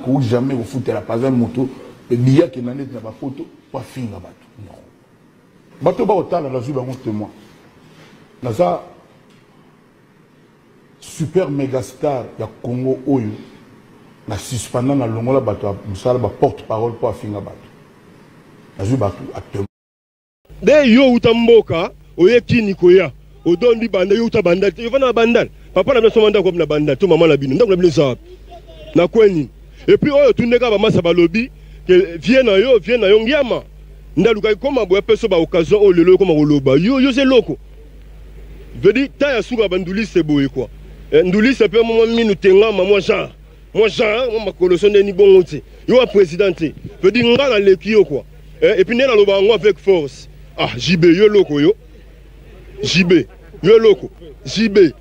ko jamais au foot la pas un moto et billet qui n'en est na ba photo pas finga bato non bato ba otala la zuba honte moi naza super méga star ya Congo oyo na suspendant na longola bato musala ba porte parole pour finga bato na zuba bato acteur de yo utamboka oye kini koya odondi banda yo utabanda yo vana banda papa na biso manda comme na banda to maman la bino ndako na bino ça na kweni et puis oyo tundeka ba masa balobi que vienne na yo ngiama ndaluka koma boya peso ba occasion o lelo koma koloba yo c'est loko veut dire ta ya suka banduli c'est boye quoi nduli c'est peu moment minu tenga moi genre moi ma colossation de ni bon outil yo a présidenté veut dire ngala lekio quoi et puis nena loba ngo avec force ah JB yo loko yo JB yo loko JB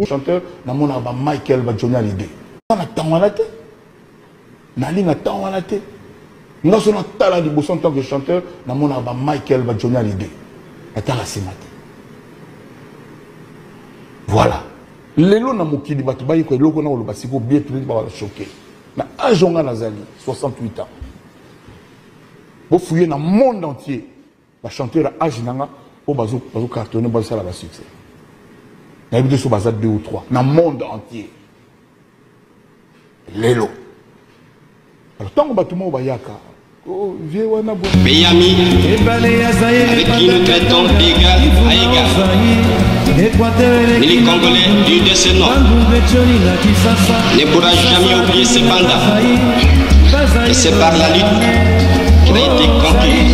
chanteur na mona ba Michael ba Johnny Hallyday na tangwana te na linga tangwana te nga sona tala di boson tant que chanteur na mona ba Michael ba Johnny Hallyday atala semate voilà lelo na mokili batu bayi ko loko na oloba siko bien tout ba choqué na ajonga nazali 68 ans bo fouiller na monde entier ba chanteur âge nanga o bazo cartonner ba sala ba succès na bido so baza 2 ou 3 na monde entier lelo alors tant que batu mo bayaka oh vieux wana bon Miami avec qui nous traitons d'égal à égal. Les Congolais du décennant ne pourra jamais oublier ces bandas. Et c'est par la lutte qu'il a été conquis.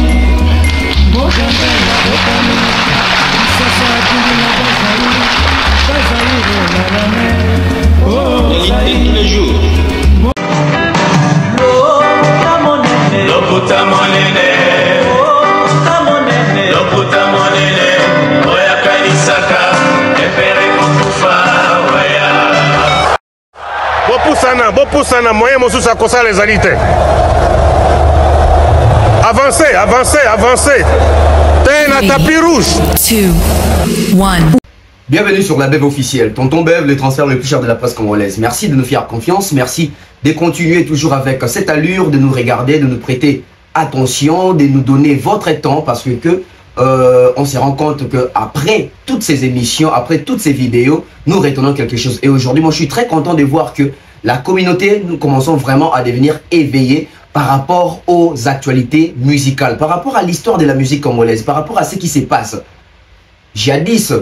De lutter tous les jours. Bopusana, moyen mosusa kosa les alités. Avancez, avancez, avancez. T'es un tapis rouge. 2, 1. Bienvenue sur la Bev officielle. Tonton Bev, le transfert le plus cher de la presse congolaise. Merci de nous faire confiance. Merci de continuer toujours avec cette allure, de nous regarder, de nous prêter attention, de nous donner votre temps parce que on se rend compte que après toutes ces émissions, après toutes ces vidéos, nous retenons quelque chose. Et aujourd'hui, moi, je suis très content de voir que la communauté, nous commençons vraiment à devenir éveillés par rapport aux actualités musicales, par rapport à l'histoire de la musique congolaise, par rapport à ce qui se passe. Jadis,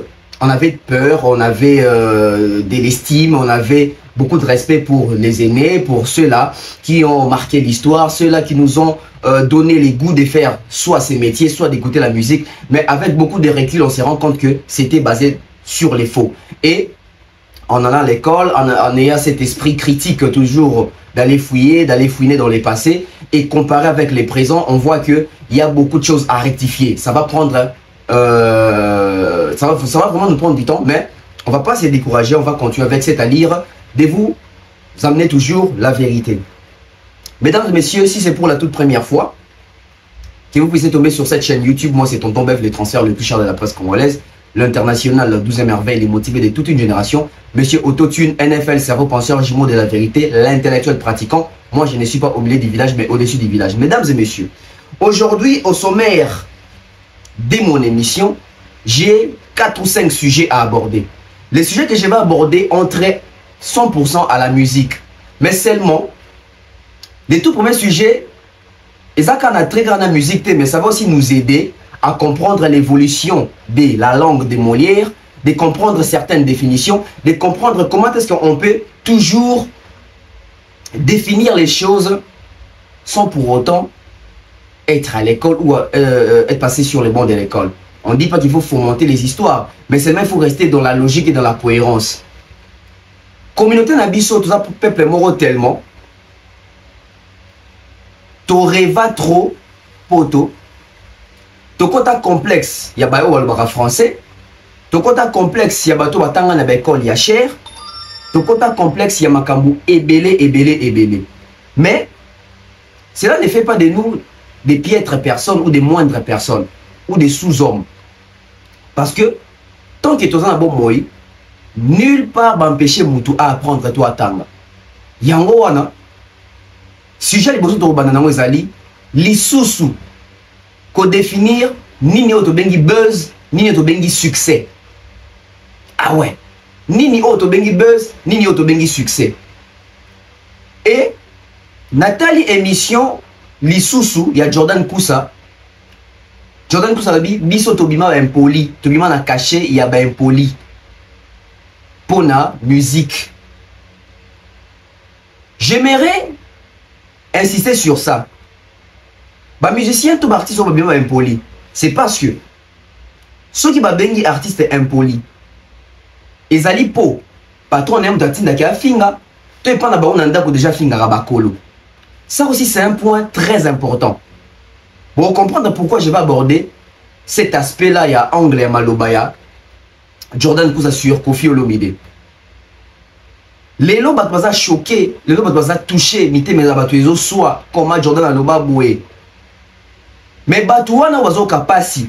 on avait peur, on avait de l'estime, on avait beaucoup de respect pour les aînés, pour ceux-là qui ont marqué l'histoire, ceux-là qui nous ont donné les goûts de faire soit ces métiers, soit d'écouter la musique. Mais avec beaucoup de recul, on se rend compte que c'était basé sur les faux. Et en allant à l'école, en ayant cet esprit critique toujours d'aller fouiller, d'aller fouiner dans les passés et comparer avec les présents, on voit qu'il y a beaucoup de choses à rectifier. Ça va prendre, ça va vraiment nous prendre du temps, mais on ne va pas se décourager, on va continuer avec cette allure de vous amener toujours la vérité. Mesdames et messieurs, si c'est pour la toute première fois que vous puissiez tomber sur cette chaîne YouTube, moi c'est Tonton Bev, le transfert le plus cher de la presse congolaise, l'international, la 12e merveille, les motivés de toute une génération, Monsieur Autotune, NFL, cerveau penseur, jumeau de la vérité, l'intellectuel pratiquant. Moi je ne suis pas au milieu du village, mais au-dessus du village. Mesdames et messieurs, aujourd'hui au sommaire de mon émission, j'ai 4 ou 5 sujets à aborder. Les sujets que je vais aborder ont trait 100% à la musique, mais seulement les tout premiers sujets, et ça quand on a très grande musique, mais ça va aussi nous aider à comprendre l'évolution de la langue de Molière, de comprendre certaines définitions, de comprendre comment est-ce qu'on peut toujours définir les choses sans pour autant être à l'école ou être passé sur les bancs de l'école. On ne dit pas qu'il faut fomenter les histoires, mais c'est même qu'il faut rester dans la logique et dans la cohérence. Communauté Nabiso, tout ça, peuple moro tellement, t'aurais-va trop, poto, tokota complexe, il y a bayo walbara français, tokota complexe, il y a bato batanga na l'école, il y a cher, tokota complexe, il y a makambu ebele. Mais, cela ne fait pas de nous des piètres personnes ou des moindres personnes, ou des sous-hommes. Parce que, tant que tu es un bon moi, nulle part m'empêcher Moutou à apprendre toi à tanga. Yango wana, sujet liboso to banana ezali lisusu ko définir nini auto bengi buzz, nini auto bengi succès. Ah ouais. Nini auto bengi buzz, nini auto bengi succès. Et Nathalie émission lisusu ya Jordan Kousa. Jordan Kousa labi biso tobima ba impoli, tobima na caché ya ba impoli. Pona musique. J'aimerais insister sur ça. Ba musicien tout artiste sont bien impoli. C'est parce que ceux qui ba bengi artiste impoli. Ezali po patron n'aime d'atinda ki afinga. Tu pas na ba onanda ko déjà finga rabakolo. Ça aussi c'est un point très important. Pour comprendre pourquoi je vais aborder cet aspect-là, il y a Angle et Malobaya, Jordan Kousa sur Kofi Olomide. Les lots batbaza choqué, les lots batbaza touché, mité mes abatuezo soit comment Jordan Aloba boué. Mais batouana wazo kapasi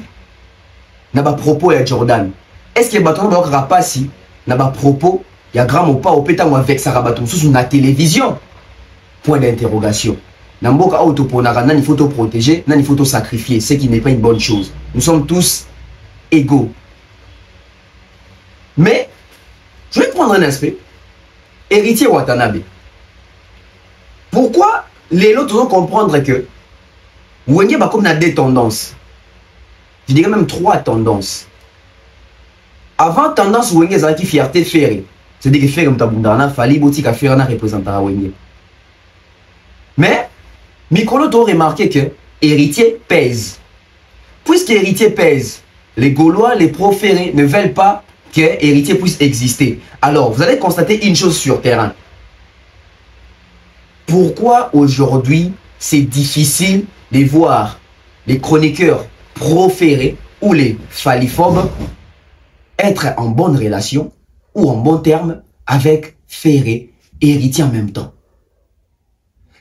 n'a pas propos à Jordan. Est-ce que batouana wazo kapasi n'a pas propos il y a grand mot pas au pétang avec Sarabatou sous la télévision? Point d'interrogation. Namboka autoponara, nan il faut te protéger, nan il faut te sacrifier, ce qui n'est pas une bonne chose. Nous sommes tous égaux. Mais, je vais prendre un aspect. Héritier Watanabe. Pourquoi les autres vont comprendre que Wenge va comme deux tendances. Je dirais même 3 tendances. Avant tendance Wenge ça qui fierté ferré. C'est-à-dire que faire comme tabundana fali boutique à faire na représentera Wenge. Mais Mikolo doit remarquer que héritier pèse. Puisque héritier pèse, les Gaulois, les proférés ne veulent pas que héritier puisse exister. Alors, vous allez constater une chose sur terrain. Pourquoi aujourd'hui c'est difficile de voir les chroniqueurs proférés ou les phaliphobes être en bonne relation ou en bon terme avec Ferré et héritier en même temps?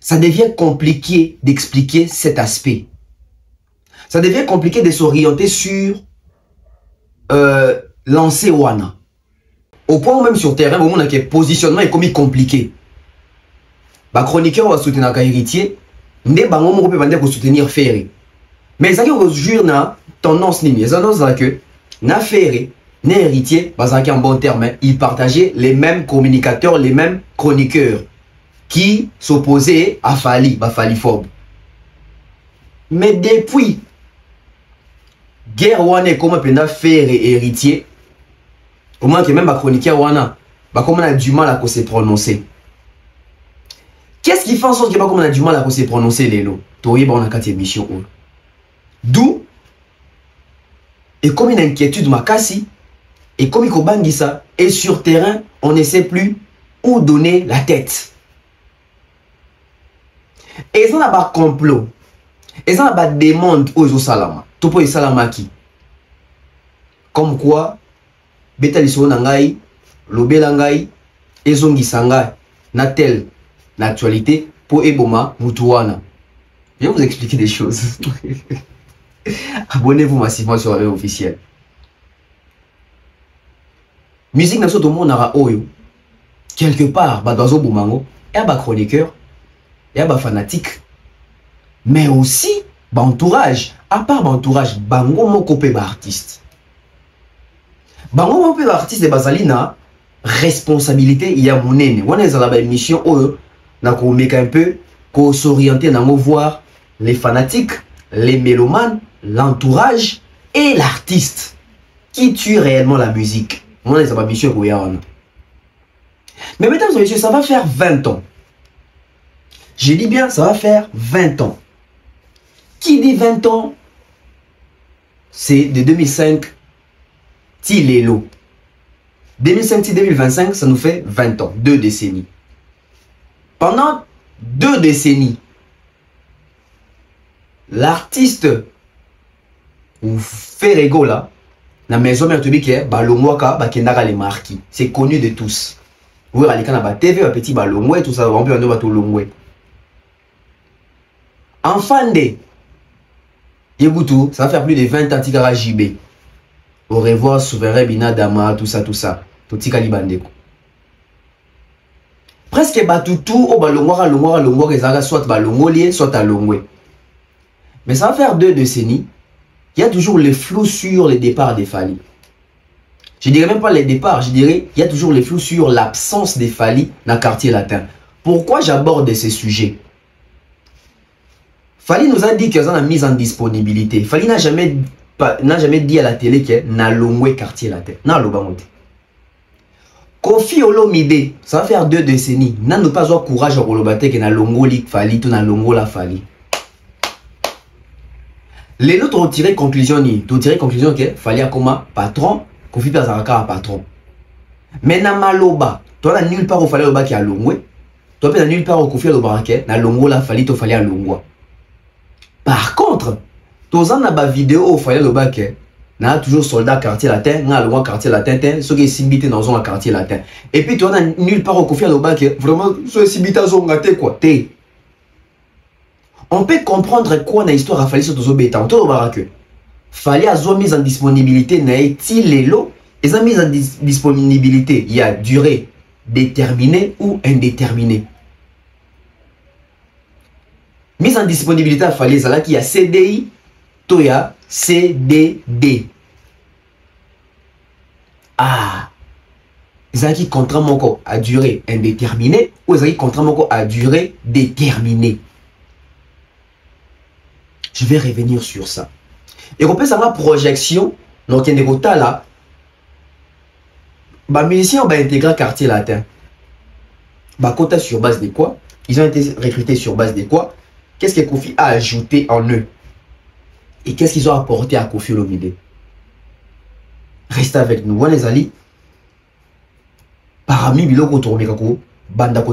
Ça devient compliqué d'expliquer cet aspect. Ça devient compliqué de s'orienter sur lancer Wana. Au point où même sur terrain, au moment où le positionnement est comme compliqué. Les chroniqueurs vont soutenir héritier, ne vont soutenir Ferré. Mais ça qui aujourd'hui na tendance nini, ça annonce que na Ferré, na héritier, en bon terme, ils partageaient les mêmes communicateurs, les mêmes chroniqueurs qui s'opposaient à Fali, Faliphobe. Mais depuis guerre wana comme pena Ferré et héritier, au moins que même ma chroniqueur wana, comme on a du mal à se prononcer. Qu'est-ce qui fait en sorte que on a du mal à se prononcer les lots? Tori on a 4 émissions. D'où et comme une inquiétude makasi et comme il kobangi ça et sur terrain on ne sait plus où donner la tête. Et ça n'a pas complot. Et ça n'a pas demande aux salama. Tout pour les salamaki. Comme quoi, beta liso nangai, lobelangai, ezongi sanga, na telle l'actualité pour eboma mutuana. Je vais vous expliquer des choses. Abonnez-vous massivement sur la officielle. Musique na soto mo nara oyo. Quelque part, ba dozo bumango, et ba chroniqueur. Il y a des fanatiques, mais aussi entourage. À part entourage, bango moko pe ba artiste. Bango moko pe ba artiste de bazalina responsabilité il y a monene. On est à la émission où na ko meka un peu ko s'orienter na mo voir les fanatiques, les mélomanes, l'entourage et l'artiste qui tue réellement la musique. On est à la émission où il y a. Mais mesdames et messieurs, ça va faire 20 ans. Je dis bien, ça va faire 20 ans. Qui dit 20 ans? C'est de 2005, Tilelo. 2005-2025, ça nous fait 20 ans, 2 décennies. Pendant 2 décennies, l'artiste ou Ferrego là, la maison mère qui est Balomwaka, Bakendara les marquis. C'est connu de tous. Vous voyez, quand on a TV, un petit Balomwe, tout ça, on peut en tout Lomwe. Enfant de Yeboutou, ça va faire plus de 20 ans Tikara JB. Au revoir, Souverain Bina Dama, tout ça. Tout Tika Libandeko. presque batoutou au balongwa soit balongolier soit à longwe. Mais ça va faire 2 décennies. Il y a toujours les flous sur les départs des Fally. Je dirais même pas les départs, je dirais il y a toujours les flous sur l'absence des Fally dans le quartier latin. Pourquoi j'aborde ces sujets? Fally nous a dit qu'il y a une mise en disponibilité. Fally n'a jamais dit à la télé qu'il y a un quartier latin. Kofi Olomide, ça va faire 2 décennies. N'a pas eu courage à Olobate que na longoli Fally, tout na longola Fally. Les autres ont tiré conclusion que Fally a comme patron, Kofi Pazaraka a patron. Mais na maloba, toi na nulle part où Fally Loba qui a longwe, toi na nulle part où Kofi Loba qui na longola Fally, to Fally a longwa. Par contre, tous en a ba vidéo où Fally Loba qui na toujours soldat quartier latin, na longwa quartier latin, ceux qui s'imbitent dans un quartier latin. Et puis toi na nulle part où Kofi Loba qui vraiment ceux qui s'imbitent dans un quartier quoi, t'es. On peut comprendre quoi dans l'histoire à Fally sur Tozo Beta. On te remarquera que Fally a mise en disponibilité n'a-t-il les lots. Ils ont mis en disponibilité. Il y a durée déterminée ou indéterminée. Mise en disponibilité à Fally, c'est là qu'il y a CDI, Toya, CDD. Ah, ils ont qui contrat mon à durée indéterminée ou ils ont qui contrat mon à durée déterminée. Je vais revenir sur ça. Et on peut savoir projection, donc il y a des là. Les musiciens ont intégré quartier latin. Quota sur base de quoi? Ils ont été recrutés sur base de quoi? Qu'est-ce que Kofi a ajouté en eux? Et qu'est-ce qu'ils ont apporté à Kofi Olomide? Restez avec nous. Les alliés. Parmi les gens qui ont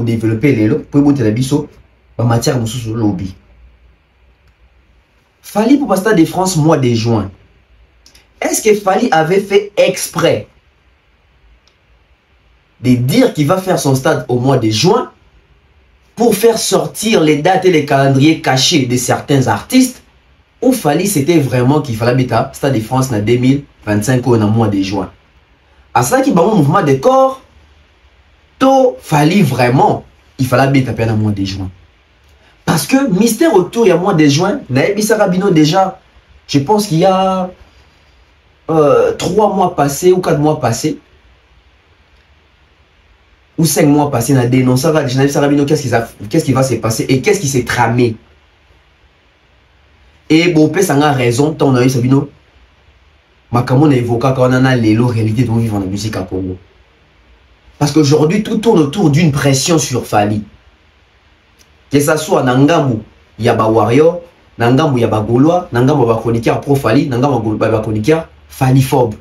développé les lots, pour monter la biso, en matière de lobby. Fally pour Stade de France mois de juin. Est-ce que Fally avait fait exprès de dire qu'il va faire son stade au mois de juin pour faire sortir les dates et les calendriers cachés de certains artistes, ou Fally c'était vraiment qu'il fallait mettre Stade de France en 2025 ou en mois de juin? À cela qui va un mouvement de corps, tout Fally vraiment il fallait mettre en mois de juin. Parce que mystère autour, il y a mois de juin, Naebisa Rabino déjà, je pense qu'il y a 3 mois passés ou 4 mois passés, ou 5 mois passés, on a dénoncé Naebisa Rabino, qu'est-ce qui va se passer et qu'est-ce qui s'est tramé. Et bon, ça a raison, tant on a eu Sabino, Makamon a évoqué quand on a les réalités dont vivre dans la musique à Congo. Parce qu'aujourd'hui, tout tourne autour d'une pression sur Fally. Que ça soit Nangamou, il y a Warrior, Nangamou, il y a Gaulois, Nangamou, il y a chroniqueur pro Fally, Nangamou, il y a chroniqueur Fallyphobe.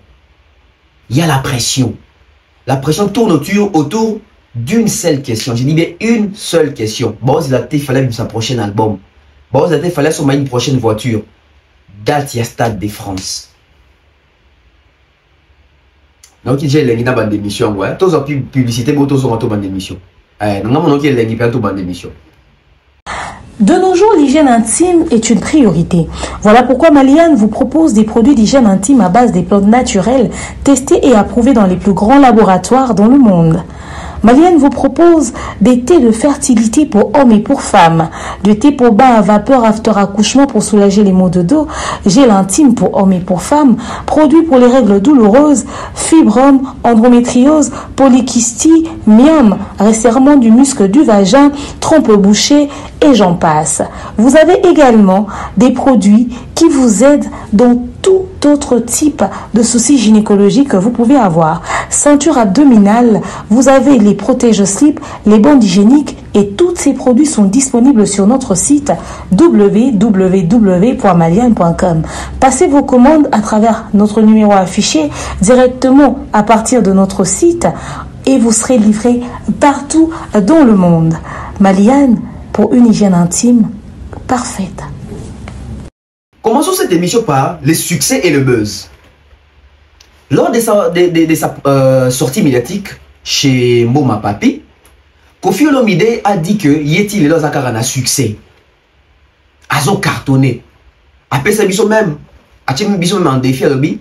Il y a la pression. La pression tourne autour d'une seule question. Je dis bien une seule question. Bon, il fallait sa prochain album. Bon, il fallait sur une prochaine voiture. Date, il y a Stade de France. Donc, il y a une bande d'émission. Tous les publicités, tous ont une bande d'émission. Nangamou, il y a une bande d'émission. De nos jours, l'hygiène intime est une priorité. Voilà pourquoi Maliane vous propose des produits d'hygiène intime à base des plantes naturelles, testés et approuvés dans les plus grands laboratoires dans le monde. Maliane vous propose des thés de fertilité pour hommes et pour femmes, de thé pour bain à vapeur after accouchement pour soulager les maux de dos, gel intime pour hommes et pour femmes, produits pour les règles douloureuses, fibrome, endométriose, polykystie, myome, resserrement du muscle du vagin, trompe bouchée et j'en passe. Vous avez également des produits qui vous aident dans tout autre type de soucis gynécologiques que vous pouvez avoir. Ceinture abdominale, vous avez les protège-slip, les bandes hygiéniques et tous ces produits sont disponibles sur notre site www.maliane.com. Passez vos commandes à travers notre numéro affiché directement à partir de notre site et vous serez livré partout dans le monde. Maliane, pour une hygiène intime parfaite. Commençons cette émission par le succès et le buzz. Lors de sa sortie médiatique chez Mboma Papi, Kofi Olomide a dit que Yeti Lelo Zakara a succès. Azo cartonné. Après ça, biso même en défi à l'obbi,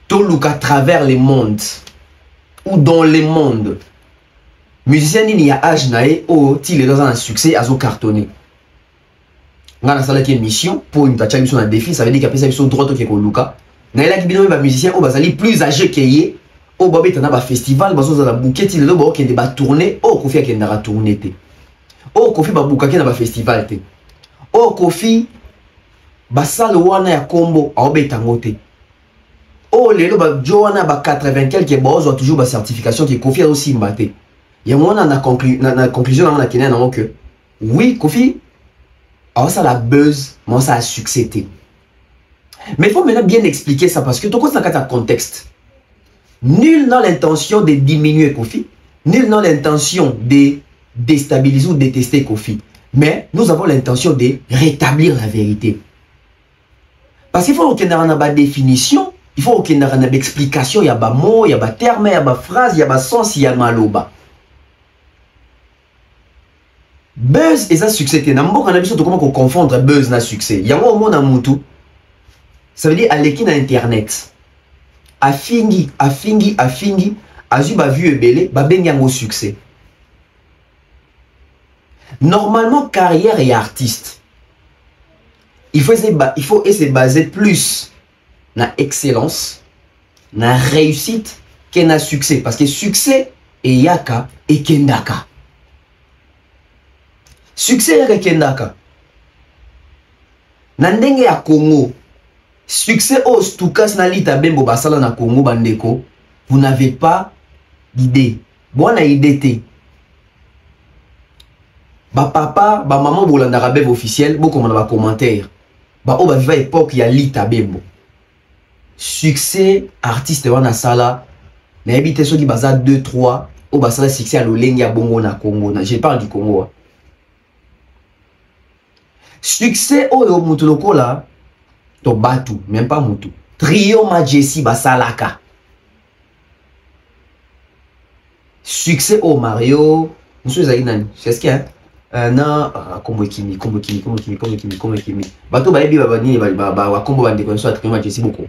tout look à travers les mondes ou dans les mondes. musicien nini ya âge nae o ti les dans un succès azo cartonné ngana sala qui mission pour une tacha mission un défi ça veut dire qu'après ça mission droit to luka na ela ki bino ba musicien o bazali plus âgé que ye o babeta na ba festival bazo za la bouquet ti le ba okende ba tourner o Kofi akende ra tourner te o Kofi ba bukaki na ba festival te o Kofi ba sala wana ya kombo a obeta ngote o lelo ba joana ba 80 quelques bozo toujours ba certification qui Kofi a aussi mbaté ya mona na conclusion na kenya na que oui Kofi a ça la buzz moi ça a succès. Mais il faut maintenant bien expliquer ça parce que tout ça dans un contexte. Nul n'a l'intention de diminuer Kofi, nul n'a l'intention de déstabiliser ou détester Kofi. Mais nous avons l'intention de rétablir la vérité. Parce qu'il faut qu'il y ait une définition, il faut qu'il y ait une explication, il y a des mots, il y a des termes, il y a des phrases, il y a des sens, il y a des maloba. Buzz et ça succès. On a besoin de comment confondre buzz et succès. Il y a un mot dans Moutou. Ça veut dire aller qui dans internet. Afingi, azuba vu ebele, ba bengango succès. Normalement, carrière et artiste. Il faut essayer de baser plus na excellence, na réussite, que na succès. Parce que succès et yaka et kendaka. Succès yaka et kendaka. Nandenge ya Congo. Succès au Stukas Nalita Bembo Basala na Congo Bandeko, vous n'avez pas d'idée. Bon, on a idée. Ba papa, ba maman Bolandara Bev officiel, beaucoup on a commentaire. Ba o ba viva époque ya Lita Bembo. Succès artiste wana sala, na habité ceux qui baza 2 3 au basala succès à l'olengi ya bongo na Congo. Je parle du Congo. Succès au Mutuloko là. To batu, même pas Moutou. Trio Majessi Basalaka. Succès au Mario. Monsieur Zaïnan, c'est ce qu'il y a. Non, combo kimi. Bato baebi babani, ba combo bande konso Trio Majessi beaucoup.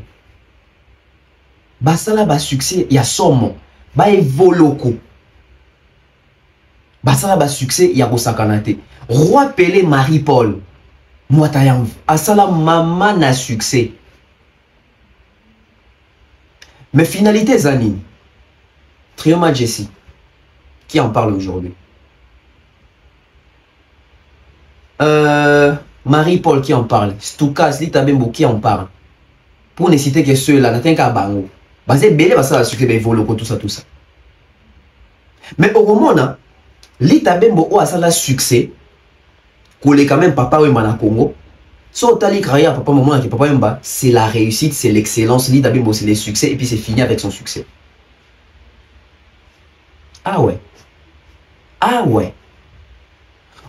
Basala ba succès, il y a somme. Ba evoloko. Basala ba succès, il y a Rosakanate. Roi Pelé Marie-Paul. Moatayam, asala maman na succès. Mais finalité Zani, Trio Majessi, qui en parle aujourd'hui? Marie-Paul qui en parle, Stukas, Lita Bembo qui en parle. Pour ne citer que ceux-là, n'atteint qu'à Bango. Basé belé, ça la succès, volo, tout ça. Mais au moment, Lita Bembo ou asala succès. Qu'on quand même papa ou mana Congo. So tali carrière papa maman qui papa yamba, c'est la réussite, c'est l'excellence, Lita Bembo c'est le succès et puis c'est fini avec son succès. Ah ouais. Ah ouais.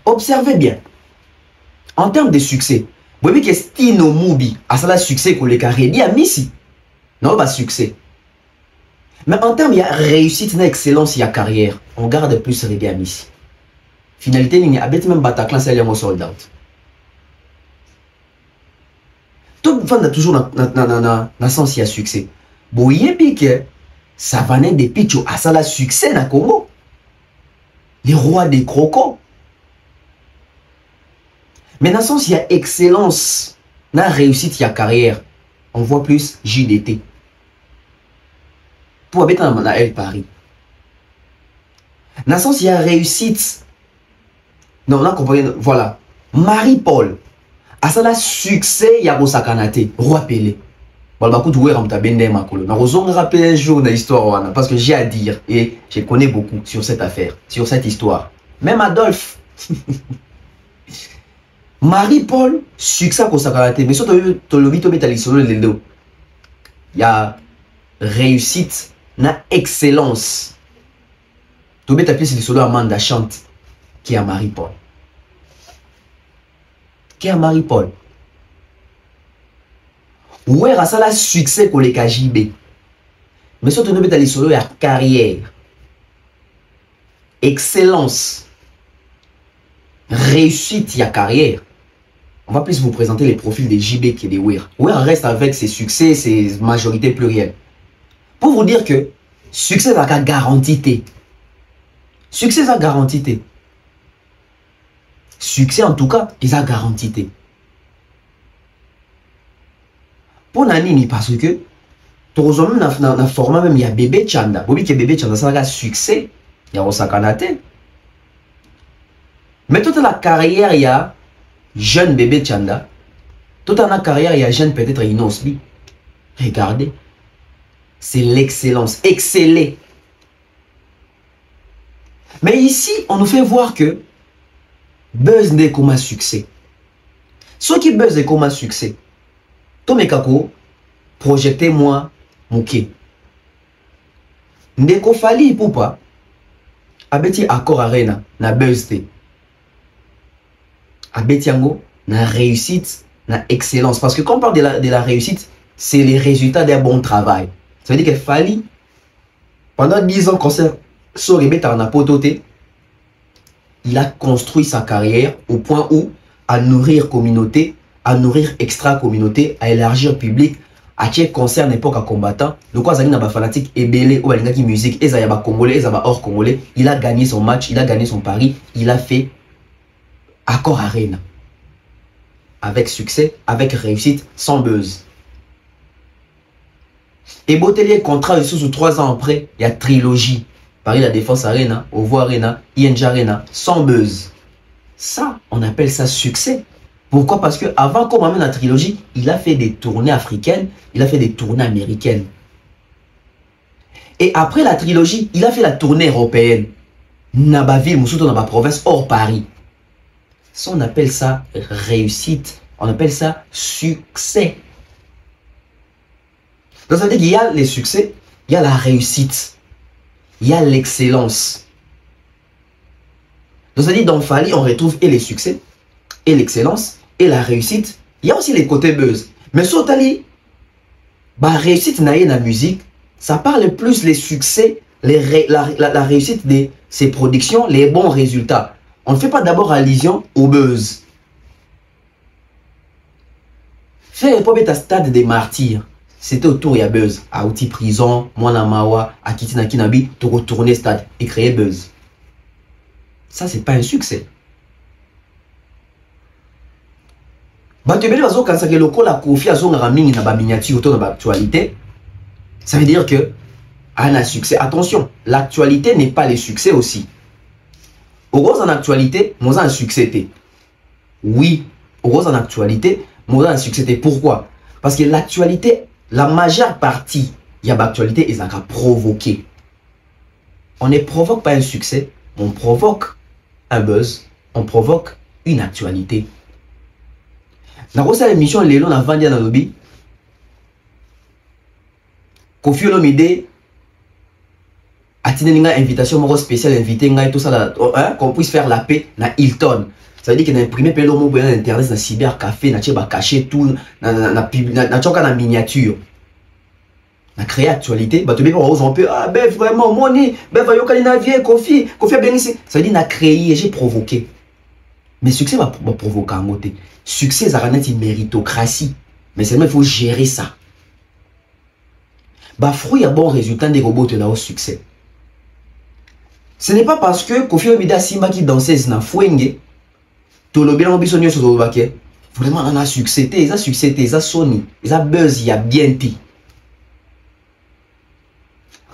Observez bien. En termes de succès, vous voyez que Stino Mubi a ça la succès qu'on les carré dit à Missy. Non, pas succès. Mais en termes de réussite, d'excellence, il y a carrière. On garde plus Rédé à Missy. Finalité, il y a même Bataclan, c'est un soldat. Tout le monde a toujours un sens de succès. Vous voyez que ça va naître des pitchos à ça la succès dans Congo. Les rois des crocos. Mais dans le sens, il y a excellence, dans la réussite, il y a carrière. On voit plus JDT. Pour habiter dans El Paris. Dans le sens, il y a réussite. Non, on a compris. Voilà. Marie-Paul. À ça, la succès, il y a Rosakanate. Roi Pelé. Voilà, beaucoup de joueurs ont été makolo. Nous allons rappeler un jour dans l'histoire, parce que j'ai à dire et je connais beaucoup sur cette affaire, sur cette histoire. Même Adolphe. Marie-Paul, succès à Rosakanate. Mais surtout, il y a réussite, na excellence. Tu peux t'appeler sur le Amanda chante. Qui est à Marie-Paul. Qui est à Marie-Paul. Où est ça le succès pour les KJB? Mais surtout, nous mettons sur la carrière, excellence, réussite, il y a carrière. On va plus vous présenter les profils des JB qui est des WIR. WIR reste avec ses succès, ses majorités plurielles. Pour vous dire que succès va garantir. Succès, ça garantie. Succès, en tout cas, ils ont garantie. Pour Nanini, parce que, dans le format même, il y a bébé Chanda. Vous voyez que bébé Chanda, ça a succès. Il y a Osakanate. Mais toute la carrière, il y a jeune bébé Chanda. Toute la carrière, il y a jeune peut-être Inosbi. Regardez. C'est l'excellence. Exceller. Mais ici, on nous fait voir que buzz n'est comme un succès. Ceux qui buzz est comme un succès. Tomekako, projectez-moi Mouké. Ndeko Fali Poupa, abeti accord arena, na buzz te. Abeti yango, na réussite, na excellence. Parce que quand on parle de la réussite, c'est les résultats d'un bon travail. Ça veut dire que Fali, pendant 10 ans, concert, il a construit sa carrière au point où à nourrir communauté, à nourrir extra-communauté, à élargir public, à chaque concert n'importe quel combattant. Le quoi, il a fanatique et belé ou qui musique, et il a congolais, et hors congolais. Il a gagné son match, il a gagné son pari, il a fait accord arena. Avec succès, avec réussite, sans buzz. Et Botelier contrat sous 3 ans après, il y a trilogie. Paris La Défense Arena, Ovo Arena, ING Arena, sans buzz. Ça, on appelle ça succès. Pourquoi? Parce que avant qu'on amène la trilogie, il a fait des tournées africaines, il a fait des tournées américaines. Et après la trilogie, il a fait la tournée européenne. Naba ville, Moussouto, Naba province, hors Paris. Ça, on appelle ça réussite. On appelle ça succès. Donc ça veut dire qu'il y a les succès, il y a la réussite, il y a l'excellence. Donc ça veut dire dans Fali, on retrouve et les succès, et l'excellence, et la réussite. Il y a aussi les côtés buzz. Mais sur Tali, bah réussite naïe la musique, ça parle plus les succès, la réussite de ses productions, les bons résultats. On ne fait pas d'abord allusion au buzz. Faire un stade des martyrs. C'était autour, il y a buzz. À Outi Prison, Mwanamawa, à Kitina Kinabi, tu retourner stade et créer buzz. Ça, c'est pas un succès. Bah, tu veux dire, quand ça le la confiance à son raming dans la miniature autour de l'actualité, ça veut dire que, à un succès. Attention, l'actualité n'est pas le succès aussi. Au gros, en actualité, moi, j'ai un succès. Oui, au gros, en actualité, moi, j'ai un succès. Pourquoi? Parce que l'actualité, la majeure partie, il y a l'actualité et ça a provoqué. On ne provoque pas un succès, on provoque un buzz, on provoque une actualité. Dans cette émission, Lélo n'a vendu dans le lobby. Kofi Olomide a tenu une invitation spéciale, invité tout ça, qu'on puisse faire la paix dans Hilton. Ça veut dire qu'il a imprimé le mot sur Internet, dans cybercafé, dans caché tout, dans miniature. On a créé actualité. Bah, tu peux voir un peu, ah ben vraiment, Moni, ben voyons qu'il y a un Kofi a bien ici. Ça veut dire qu'on a créé et j'ai provoqué. Mais succès va provoquer un côté. Succès, ça rend une méritocratie. Mais seulement il faut gérer ça. Bah, fruit à bon résultat des robots là au succès. Ce n'est pas parce que Kofi Olomide Simba qui dansait dans Fouenge. Vraiment, on a succès, ils ont succès, ils ont Sony, ils ont buzz, il y a bien ti.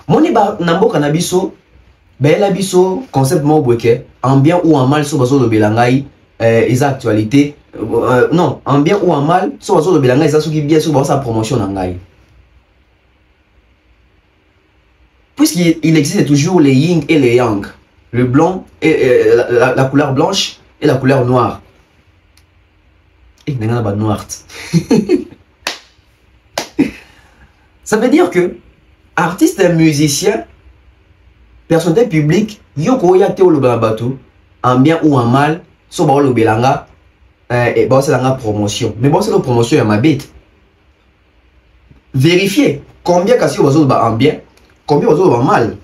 Moni ba nambo kanabiso, ben la biso concept mo bweke, en bien ou en mal so bazo de belangai, ils ont actualité, non, en bien ou en mal so bazo de belangai, ils ont qui bien so bazo sa promotion nangai. Puisqu'il existe toujours les yin et les yang, le blanc et la couleur blanche et la couleur noire. Et il y a noire. Ça veut dire que artiste et musicien, personnalité publique, yoko yate ou le bateau, en bien ou en mal, so ba le belanga, et bon c'est la promotion. Mais bon c'est la promotion à ma bête. Vérifiez combien cassé au ba en bien, combien au en mal.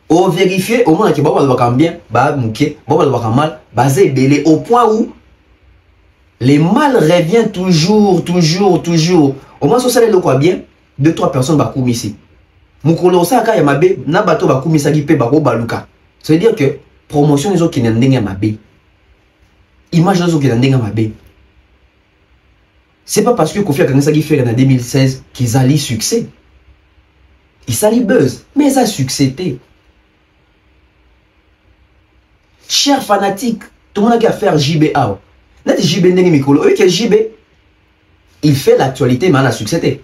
Ou vérifier au moins que bon en bien, ba mouké, bon en mal, basé belé au point où les mal reviennent toujours. Au moins, si ça le quoi bien, 2-3 personnes va courir ici. Moukolo Saka Yamabe, Nabato va courir ici, Pe Bako Baluka. Ça veut dire que promotion les autres qui n'ont pas mabé. Image les autres qui n'ont pas mabé. C'est pas parce que Kofi Akanga qui fait en 2016 qu'ils allaient succès. Ils allaient buzz, mais ils ont succès. Chers fanatiques, tout le monde a qu'à faire JBA. N'a dit JB n'est Mikolo. Oui, que JB, il fait l'actualité, mais il a succès.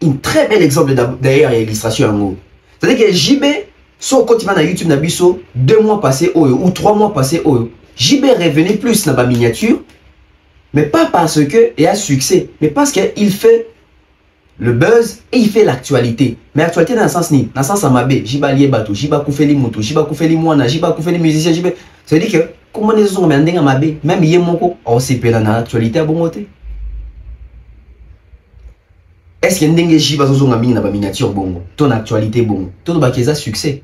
Un très bel exemple d'ailleurs l'illustration en haut. C'est-à-dire que JB, son côté sur YouTube, 2 mois passés ou 3 mois passés, JB revenait plus dans la miniature, mais pas parce qu'il a succès, mais parce qu'il fait le buzz et il fait l'actualité. Mais l'actualité dans le sens ni, dans le sens amabé, JB lié bateau, JB koufeli moto, JB koufeli moana, JB koufeli musicien, JB. Ça veut dire que, comment les autres ont mis en amabé, même il y a mon co, on s'est payé dans l'actualité à bon côté. Est-ce qu'il y a un JB qui a mis dans la miniature bongo, ton actualité bongo, tout le bac succès.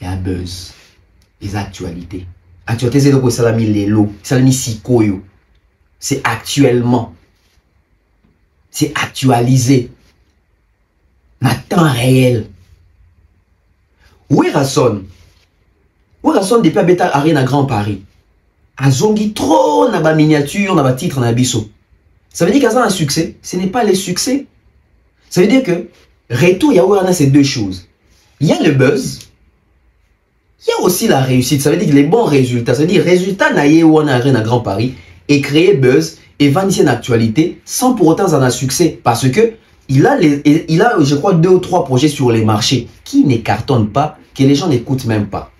Il y a un buzz, les actualités. Actualité, c'est le salami lelo, salami sikoyo. C'est actuellement. C'est actualisé. Dans temps réel. Où est Rasson? Où est Rasson depuis Beta Arena Grand Paris? A zongi trop dans la miniature, dans le titre, dans la bisso. Ça veut dire qu'à ça un succès, ce n'est pas le succès. Ça veut dire que, retour, il y a ces deux choses. Il y a le buzz. Il y a aussi la réussite, ça veut dire que les bons résultats, ça veut dire résultat naïe ou en arène à Grand Paris et créer buzz et vendre une actualité sans pour autant en un succès parce que il a je crois 2 ou 3 projets sur les marchés qui ne cartonnent pas, que les gens n'écoutent même pas.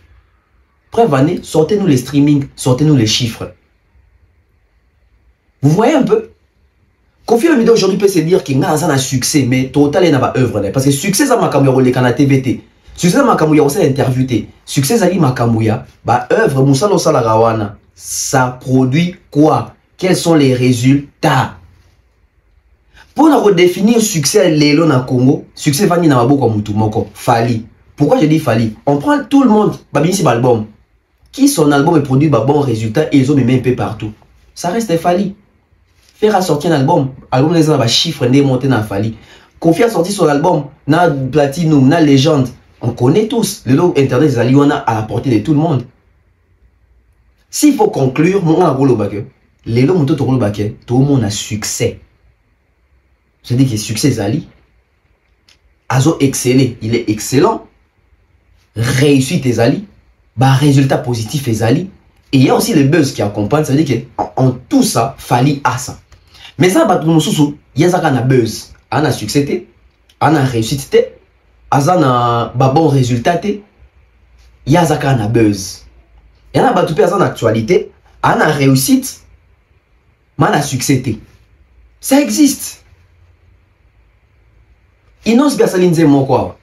Prévenez, sortez-nous les streamings, sortez-nous les chiffres. Vous voyez un peu? Kofi Olomide aujourd'hui peut se dire qu'il a un succès, mais total il n'a pas œuvre parce que succès ça m'a comme les canaux TVT. Succès Makamouya aussi interviewé. Succès Ali Makamouya, bah œuvre Moussa Losala Rawana, ça produit quoi? Quels sont les résultats? Pour nous redéfinir succès Lelo na Congo, succès Vani na Maboko Mutumoko, Fali. Pourquoi je dis Fali? On prend tout le monde, babini si album. Qui son album est produit bah bon résultat et ils ont mis un peu partout. Ça reste Fali. Faire sortir un album les gens chiffres démonté dans Fali. Kofi a sorti son album, na Platinum, na Légende. On connaît tous. Le lot internet des alliés, on a à la portée de tout le monde. S'il faut conclure, mon rôle au bac, les lots tout le monde a succès. Je dis que succès Zali. Azo excellé, il est excellent. Réussite des alliés. Bah résultat positif des alliés. Et il y a aussi le buzz qui accompagne. Ça veut dire qu'en tout ça, Fali a ça. Mais ça, bah tout le monde il y a ça qu'on a buzz. On a succès, on a réussite. Azana bon résultat il y a zakana buzz il y a battu en actualité ana réussite mana succès ça existe Inos Biasalinze moko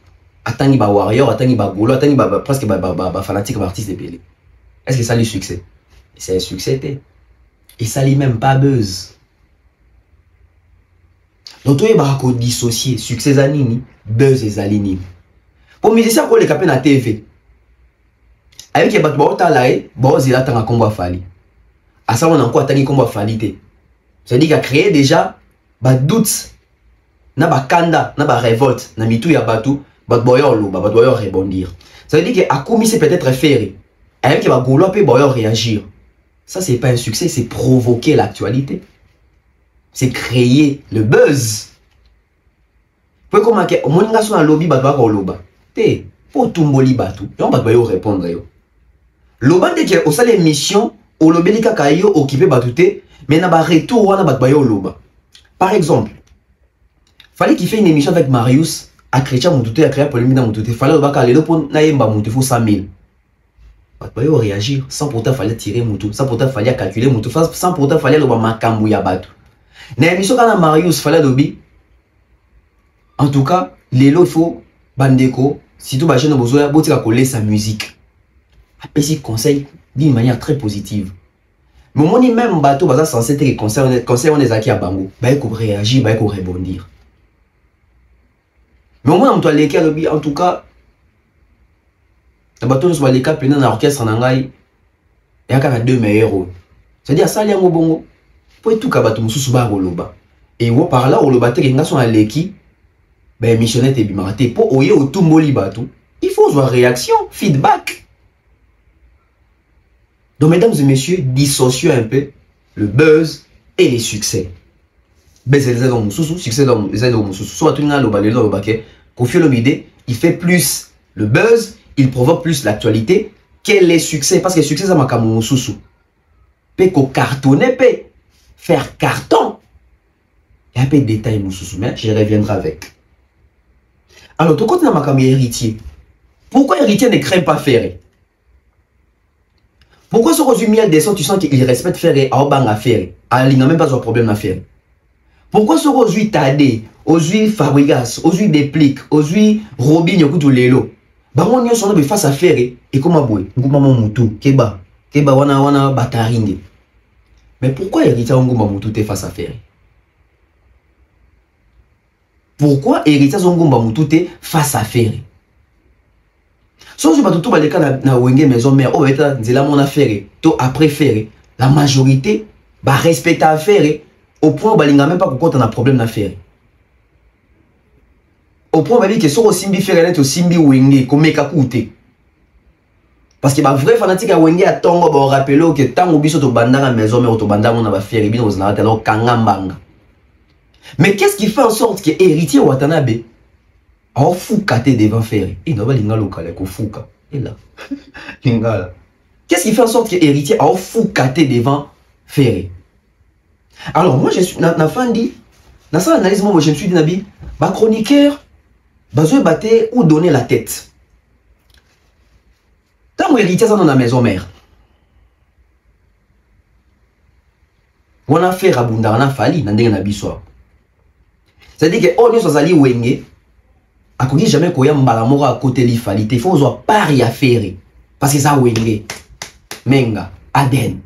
atangi ba warrior atangi ba golo atangi ba presque ba fanatique artiste de Pelé. Est-ce que ça lui succès? C'est un succès et ça lui même pas buzz. Donc tu es dissocier succès anini buzz et zalini. Pour musicien pour les capés na TV. Avec les battements talae, bon il attend un combat Fali. À ça on a encore attendu combat Fali té. C'est-à-dire qu'il a créé déjà ba doute na ba kanda na ba révolte na mitou ya batu bat boyo lo ba boyo rebondir. Ça veut dire que a commis c'est peut-être faire. Avec que ba golo peut boyo réagir. Ça c'est pas un succès, c'est provoquer l'actualité. C'est créer le buzz. Pour comment que mon gars sur un lobby bat ba loba. Té pour tumboli batu. On bat boyo répondre yo. Loba dès que au salle émission au lobby kaka yo occupé batuté mais na ba retour wana bat boyo loba. Par exemple, fallait qu'il fait une émission avec Marius à Chrétien Moutouté à créer polémique dans Moutouté. Fallait au le pour naïmba Moutou faut 100 000. Bat boyo réagir sans pourtant fallait tirer Moutou, sans pourtant fallait calculer Moutou, sans pourtant fallait le makambu ya batu. Na émission quand Marius fallait dobi. En tout cas, les lots faut bandeko, si tout bachène besoin botika coller sa musique. Après si conseil d'une manière très positive. Mais mon même bateau baza censé être conseil on est acquis à bango, bah il faut réagir, bah il faut rebondir. Mais au moins on doit l'équer lobby en tout cas. Le bateau soit les cas pendant l'orchestre en anglais. Il y a 2 meilleurs rôles. C'est-à-dire ça liango bongo. Pour tout cas bateau mususu ba roloba. Et wo par là au loba te nga son aleki. Ben missionnaire te bimaraté pour oye au tumboli bateau. Il faut avoir réaction, feedback. Donc, mesdames et messieurs, dissocions un peu le buzz et les succès. Buzz et les aides succès dans les aides soit tout le monde, il fait plus le buzz, il provoque plus l'actualité que les succès. Parce que les succès, ça m'a comme sous. Peut cartonner, peut faire carton. Il y a un peu de détails, mais je reviendrai avec. Alors, tout côté, on a héritier. Pourquoi héritier ne craint pas Ferré? Pourquoi ce résumé à descend, tu sens qu'il respecte Ferré, à Obang à Ferré? Il n'a même pas de problème à faire. Pourquoi ce résumé Tadé, aujourd'hui Fabregas, aujourd'hui Déplique, aujourd'hui Robin, tout l'élo? Bah, on y est face à Ferré, et comment boué? Maman Moutou, Keba, wana bataringue. Mais pourquoi héritier Ngumba Moutou est face à Ferré? Pourquoi héritier Ngumba Moutou est face à Ferré? Si je vais tout le cas na wenge maison mère, oh eta nzela mon affaire, to après faire, la majorité va respecter affaire au point balinga même pas qu'on a un problème d'affaire. Au point bali que so simbi faire net au simbi wenge comme ka coûter. Parce que ba vrai fanatique à wenge à tongo ba rappeler que tant obiso to banda na maison mère to banda mon na ba faire bien aux na alors kangambanga. Mais qu'est-ce qui fait en sorte que héritier Watanabe en foucaté devant Ferré? Il n'a pas l'inga local, qu'on fouca. Et là. Qu'est-ce qui fait en sorte que héritier en foucaté devant Ferré? Alors, moi, je suis. Na fin dit. Dans cette analyse, moi, je me suis dit, Nabi, bah, chroniqueur, bah, je battre ou donner la tête. Tant mon héritier, ça dans la maison mère. On a fait Rabunda, on a fallu, dans des nabissoirs. C'est-à-dire que, oh, nous, ça s'allie wenge. A quoi jamais qu'on y a mbalamora à côté de Fali, il faut avoir pari à faire. Parce que ça wenge. Menga, Aden.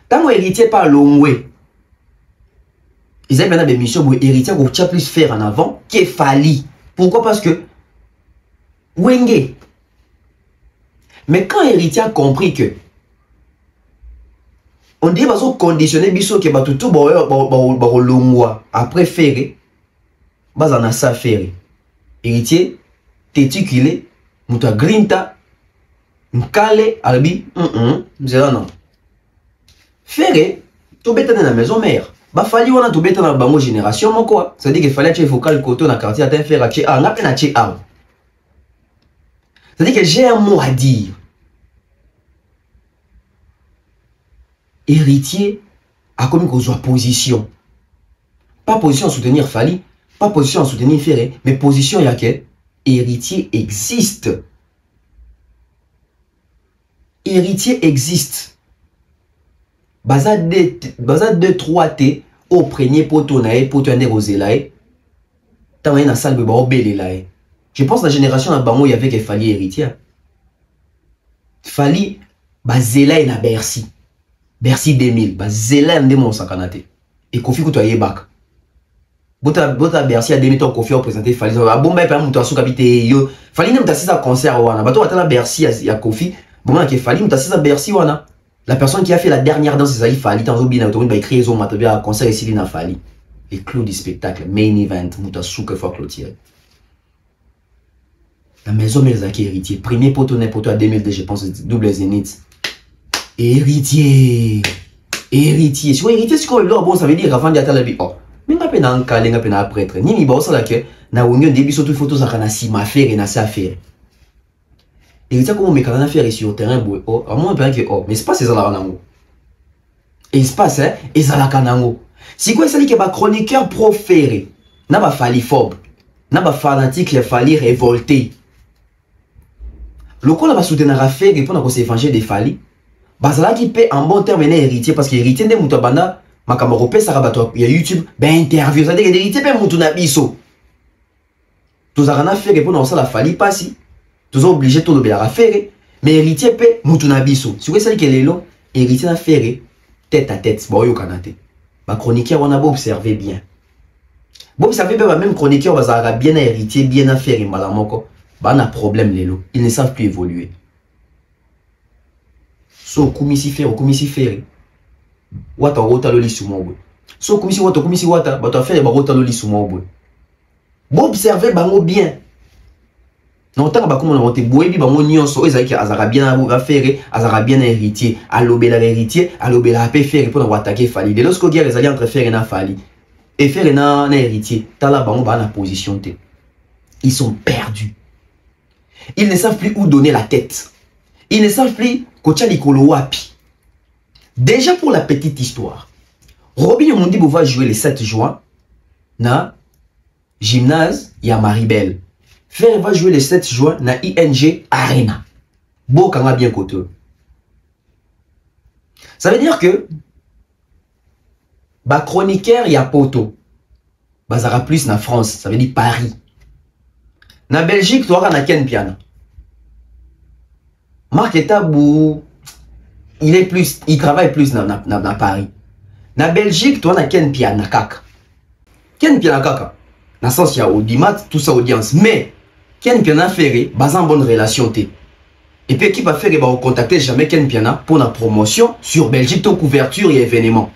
Tant que héritier par l'ongwe, ils avaient des missions pour héritier qu'on tient plus faire en avant que Fali. Pourquoi? Parce que wenge. Mais quand héritier a compris que on dit qu'ils ont conditionné biso que tout l'ongwa après faire, bas en a ça faire. Héritier, téticulé, mouta grinta, m'kale, albi, non. Ferré, tout bête dans la maison mère. Bah, fallait on a tout bête dans la bango génération, mon quoi. Ça dit qu'il fallait que focal côté dans le quartier à faire à on a peine à tché à. Ça dit que j'ai un mot à dire. Héritier a commis qu'on soit position. Pas position à soutenir Fali. Pas position à soutenir Ferré, mais position il y a que héritier existe. Héritier existe. Baza 2-3 au premier poteau nae, poteau ande roselae. Tant na salle de ba obelelae. Je pense que la génération à Bango il y avait que Fali héritier. Fali bazela na Bercy. Bercy 2000, bazela ande mon sakanate. Et Kofi Kutoye bak. Bota Bercy a démis ton Kofi a présenté Fali. Bomba pa muto asuka bite yo. Fali ne mutasi sa concert wana. Bato atala Bercy ya Kofi. Bomba ke Fali mutasi sa Bercy wana. La personne qui a fait la dernière danse c'est Fali tant robina auto ba écrire son matobia concert ici na Fali. Les clous du spectacle, main event, mutasuka fa clôture. La maison Melzaki héritier, premier poteau à 2002 je pense double zénith. Héritier. Héritier. Si vous héritier c'est quoi bon ça veut dire avant d'atala bi oh. Mais nga pe na nkale nga pe na prêtre ni ba osala ke na union début surtout photos ça kana si ma faire et na sa faire et ça comment me kana faire sur terrain boy oh à moins bien que oh mais c'est pas ça là nango et espace hein et ça la kanango si quoi ça dit que ba chroniqueur proféré na ba faliphobe na ba fanatique les fali révolté le quoi là ba soutenir à faire et pour qu'on s'évangile des fali ba ça là qui paie en bon terme héritier parce que héritier de mutabanda Makamorope Sarabato, il y a YouTube, ben interview, ça veut dire que l'héritier peut monter na biso. Tous a fait répondre à ça la fali pas si. Tous ont obligé tout de bien à faire, mais héritier peut monter na biso. Si vous savez que les lots, héritier na faire tête à tête, bon yo kanate. Ma chroniqueur on a beau observer bien. Bon observer bien même chroniqueur va bien à héritier, bien à faire malamoko. Bah on a problème les lots, ils ne savent plus évoluer. So kumisi faire. Wata rota loli sumobwe. So kumisi wata, bato affaire ba rota loli sumobwe. Bon observer bango bien. Non, tant que on a boebi bango nyonso ezaki azara bien à faire, azara bien héritier, alobela héritier, alobela pe faire pour attaquer Fali. De lorsque guerre ezali entre faire na Fali et faire na héritier, tala bango ba na position té. Ils sont perdus. Ils ne savent plus où donner la tête. Ils ne savent plus kocha likolo wapi. Déjà pour la petite histoire, Robin Mondibo va jouer le 7 juin na gymnase ya Maribel. Frère va jouer le 7 juin na ING Arena. Bokanga bien côté. Ça veut dire que ba chroniqueur ya poto bazara plus na France, ça veut dire Paris. Na Belgique toi na ken piana. Marc Etabou il travaille plus na Paris. Na Belgique toi na ken piana kaka. Ken piana kaka. Na sens ya audimat tout ça audience mais Ken Piana Ferré, basé en bonne relation. Et puis qui va faire et va contacter jamais Ken Piana pour la promotion sur Belgique, ton couverture et événements.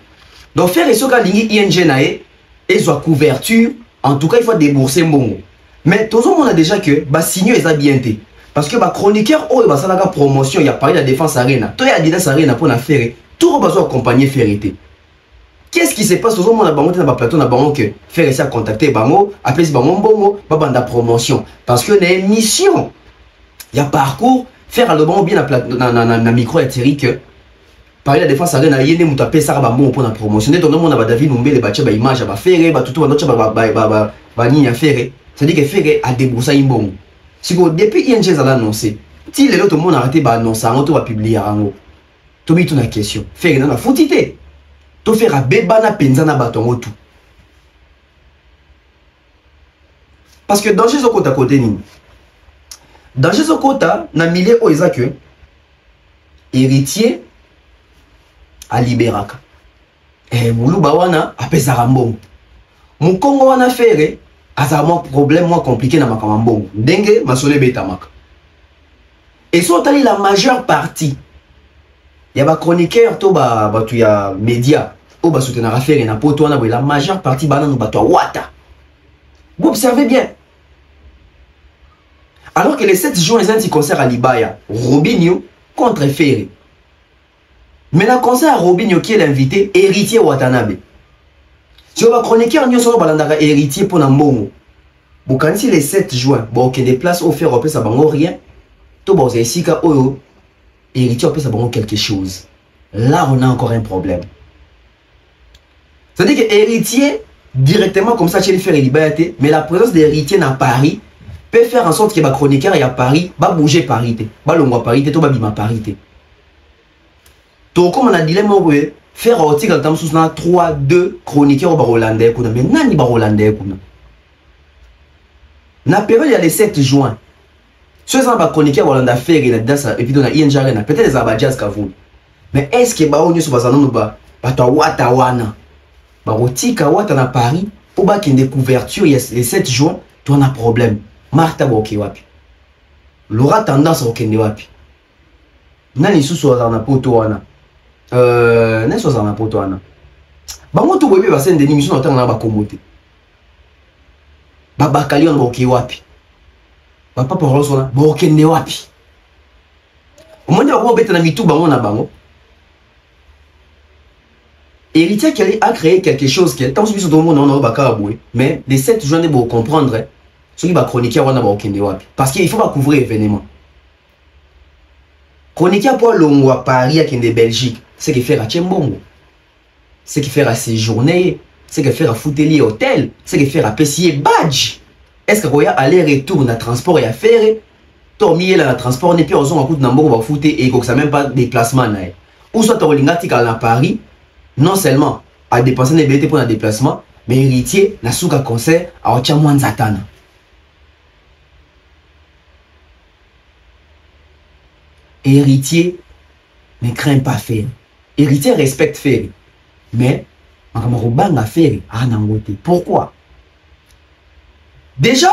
Donc faire et ce cas ligne ING nae et soit couverture, en tout cas il faut débourser bon. Mais tout le monde a déjà que bah signer les habiletés parce que bah chroniqueur oh bah ça la promotion il y a parlé de la défense arena. Toi il y a Adidas arena pour la faire tout besoin accompagner Ferré. Qu'est-ce qui se passe tout le monde a bango dans plateau na bango que faire essayer contacter bango appeler bango bongo ba banda promotion parce que les mission il y a parcours faire le bango bien na plateau na micro éthérique que parler la défense arena yene muta pesa ba bongo pour la promotion tout le monde a David Mumbele ba tcha ba image ba faire ba tout ba ni a faire ça dit que faire a déboursé un bon si que depuis ING ça l'a annoncé si les autres monde arrêté ba annoncer on va publier rango to mi tout na question faire na foutité to faire un bébé na penzana batongo tout. Parce que danger zo kota côté ni. Danger zo kota na milieu o que héritier a libéraka. Et muluba wana apesa rambongo. Mukongo wana faire azama problème moins compliqué na makamambongo. Ndenge masole betamaka. Et so tali la majeure partie il y a des chroniqueurs, il y a des médias, qui soutenir affaire et la majeure partie de Wata. Vous observez bien. Alors que les 7 juin, les anti concert à Libaya, Robinho contre Ferré. Mais le concert à Robinho qui est l'invité, héritier Watanabe. Si on va chroniqueur, nous sommes héritier pour Nambongo. Vous connaissez les 7 juin, bon, il y a des places offertes, on ça ne rien. Tout le monde est ici, héritier peut savoir quelque chose. Là, on a encore un problème. C'est-à-dire que héritier, directement comme ça, chez les faire liberté, mais la présence d'héritier dans Paris peut faire en sorte que les chroniqueurs à Paris va bouger Paris, va l'ongwa Paris, tout va bima Paris. Donc, comme on a dit, faire un article dans 3-2 chroniqueurs au Hollandais, mais nani ba Hollandais. Na période, il y a le 7 juin. Ceux qui ont chroniqué à la faire et puis dans la ING Arena, peut-être les abadjas kavou. Mais est-ce que bah on est sur bazano ba ta wata wana ba rotika wata na Paris ou ba qui couverture il y a les 7 juin tu as un problème. Martha boke wapi. L'aura tendance au kende wapi. Nani susu na poto wana. Nani susu na poto wana. Ba moto bobe ba sende ni mission na ba komote. Ba bakalion boke wapi. Papa parole sona bokende wapi omonde bako beta na mitu bango na bango héritier qui a créé quelque chose qui tant biso tout le monde on ba kaboué mais les 7 journées pour comprendre ce qui va chroniquer wana bokende wapi parce qu'il faut pas couvrir événement chroniquer pour longwa Paris à kende Belgique c'est qui faire à Tchembongo c'est qui faire à séjourner c'est qui faire à foutelier hôtel c'est qui faire à pessier badge. Est-ce que y a aller-retour dans le transport et à faire Tormier dans le transport et puis on s'en va n'importe va foutre et que ça même pas déplacement ou soit tu à Paris non seulement à dépenser des billets pour un déplacement mais héritier na souka concert à Ochamwan Zatana. Héritier ne craint pas faire. Héritier respecte faire. Mais makamaro faire à nangote. Pourquoi? Déjà,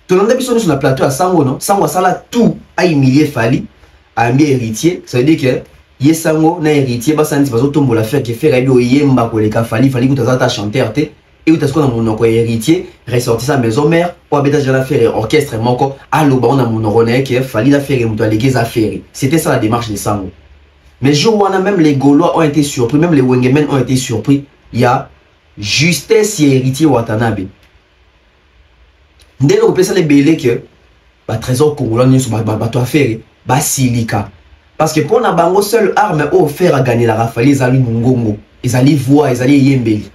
tout le monde sur le plateau à Sango, non? Sango a tout à humilier Fali, à humilier héritier. Ça veut dire que y Sango na héritier, bah ça ne va pas tomber la faire qui fait radio yemba pour les cas Fali que tu as chanté. et où est-ce qu'on a mon héritier ressorti sa maison mère ou à bêta j'allais faire orchestre moko allo ba on a mon rené qui fallait la faire muto léguer affaire. C'était ça la démarche de Sango. Mais jour où on a même les Gaulois ont été surpris, même les Wengemen ont été surpris. Il y a justesse et héritier Watanabe. Dès lors que ça les belé que bah trésor congolais nous sur bateau affaire bah silika. Parce que pour na bango seule arme offert à gagner la rafale ils allaient mungongo, ils allaient voir, ils allaient yembeli.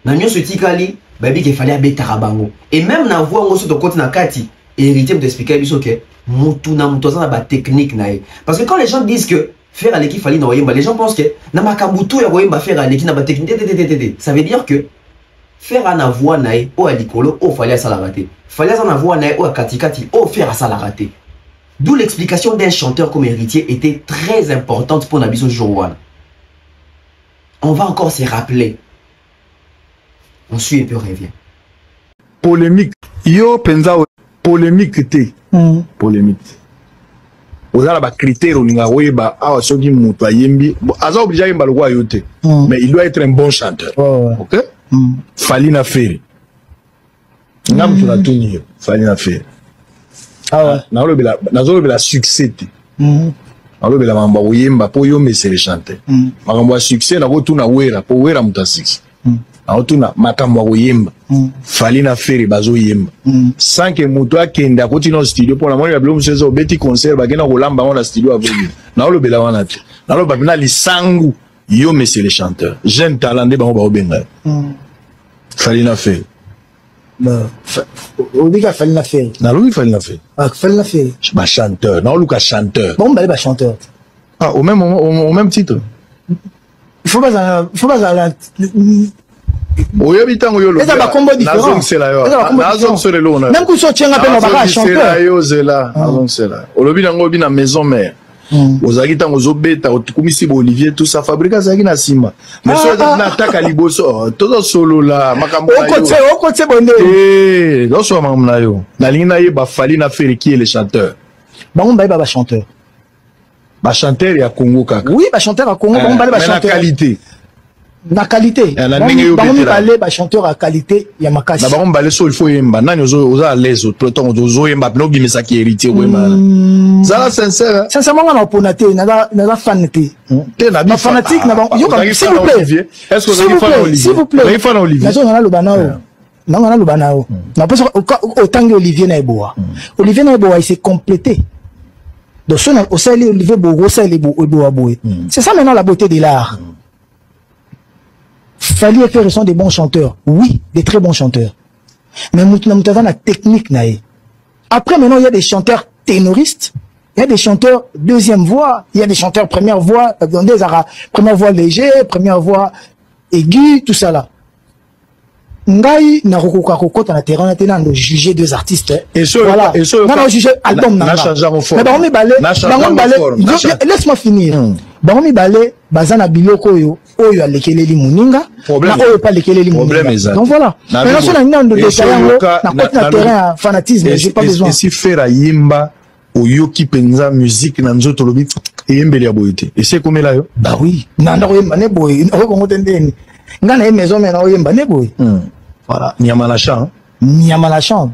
Na nyo se tikali babi qu'il fallait abetara bango. Et même na voir on se de côté na kati héritier me expliquer biso que mutu na mutu ça na ba technique na. Parce que quand les gens disent que faire à l'équipe fallait na oyemba, les gens pensent que na makabutu ya oyemba faire à l'équipe na ba technique. Ça veut dire que faire à na voix na o alikolo o fallait ça la rater. Fallait ça na voix na o katikati o faire ça la rater. D'où l'explication d'un chanteur comme héritier était très importante pour Nabiso Jorouane. On va encore se rappeler. On suit et puis on revient. Polémique. Yo penza polémique té. Polémique. Ozala ba critère oninga oyeba awa soki mutu ayembi. Aza obligé yemba lokwa yote. Mais il doit être un bon chanteur. OK? Fali na feri. Ngam tu na tuni fali na feri. Ah ouais. Nazo la succès. Alors la mamba oyemba po yo mais c'est le chanteur. Makambo succès na ko tuna wera po wera muta succès. Alors tuna makambo oyemba. Fali na feri bazo yemba. Sans que mutu akenda ko tino studio pour la moni ya blom sezo beti concert ba kena ko lamba on studio avec. Na lo bela wana te. Na lo ba bina lisangu yo mais c'est le chanteur. Jeune talent de bango ba obenga. Fali na feri. On dit qu'il fallait la faire. Non, il fallait la faire. Ah, il fallait la faire. Bah, chanteur. Non, Lucas chanteur. Bon, bah, chanteur. Ah, au même titre. Il faut pas oui, habitant au yolo. Mais ça va combo différent. C'est là. Même que ça tient à peine, on va pas chanteur. C'est là. C'est là. Au lobby dans maison mère. Aux agitants aux obéta, au commissi Olivier, tout ça fabrique ça qui n'a sima. Mais ça n'attaque à liboso, tout solo là, makambo. Au côté bonne. Eh, dans ce moment là yo. La ligne là, bah fallait na faire qui est le chanteur. Bah on va chanteur. Bah chanteur ya Congo kaka. Oui, bah chanteur à Congo, on va ba chanteur. La qualité. La qualité. Bah on va ba chanteur à qualité ya makasi. Bah on va so il faut yemba. Nani ozo à l'aise, peloton ozo yemba, no bimé ça qui héritier wemba. Ça sincère. Sincèrement on a ponaté, na fanaté. Na fanatique na bon. S'il vous plaît. Est-ce que vous avez fan Olivier? S'il vous plaît. Vous avez fan Olivier? Nazo na lo banao. Non na lo banao. Na pas autant que Olivier na eboa. Olivier na eboa il s'est complété. Donc son au sein Olivier Bogo ça il eboa boé. C'est ça maintenant la beauté de l'art. Fallait faire ils sont des bons chanteurs. Oui, des très bons chanteurs. Mais nous avons la technique naïe. Après maintenant il y a des chanteurs ténoristes. Il y a des chanteurs deuxième voix, il y a des chanteurs première voix, première voix léger, première voix aiguë, tout ça là. Ngai na rokoka kokota na terrain na de juger deux artistes. Et voilà. Na juger album na. Mais ba mi balé, laisse-moi finir. Ba mi balé bazana biloko yo oyo alekeleli muninga na oyo pa lekeleli muninga. Donc voilà. Mais sur la ligne de détail na terrain fanatisme, j'ai pas besoin. Et si faire yimba oyoki penza musique na nzoto lobi eyembeli ya boyete et c'est comme là yo bah oui nanda oyemba ne boy okongo tendeni ngana e maison mais na oyemba ne boy voilà Niamalachan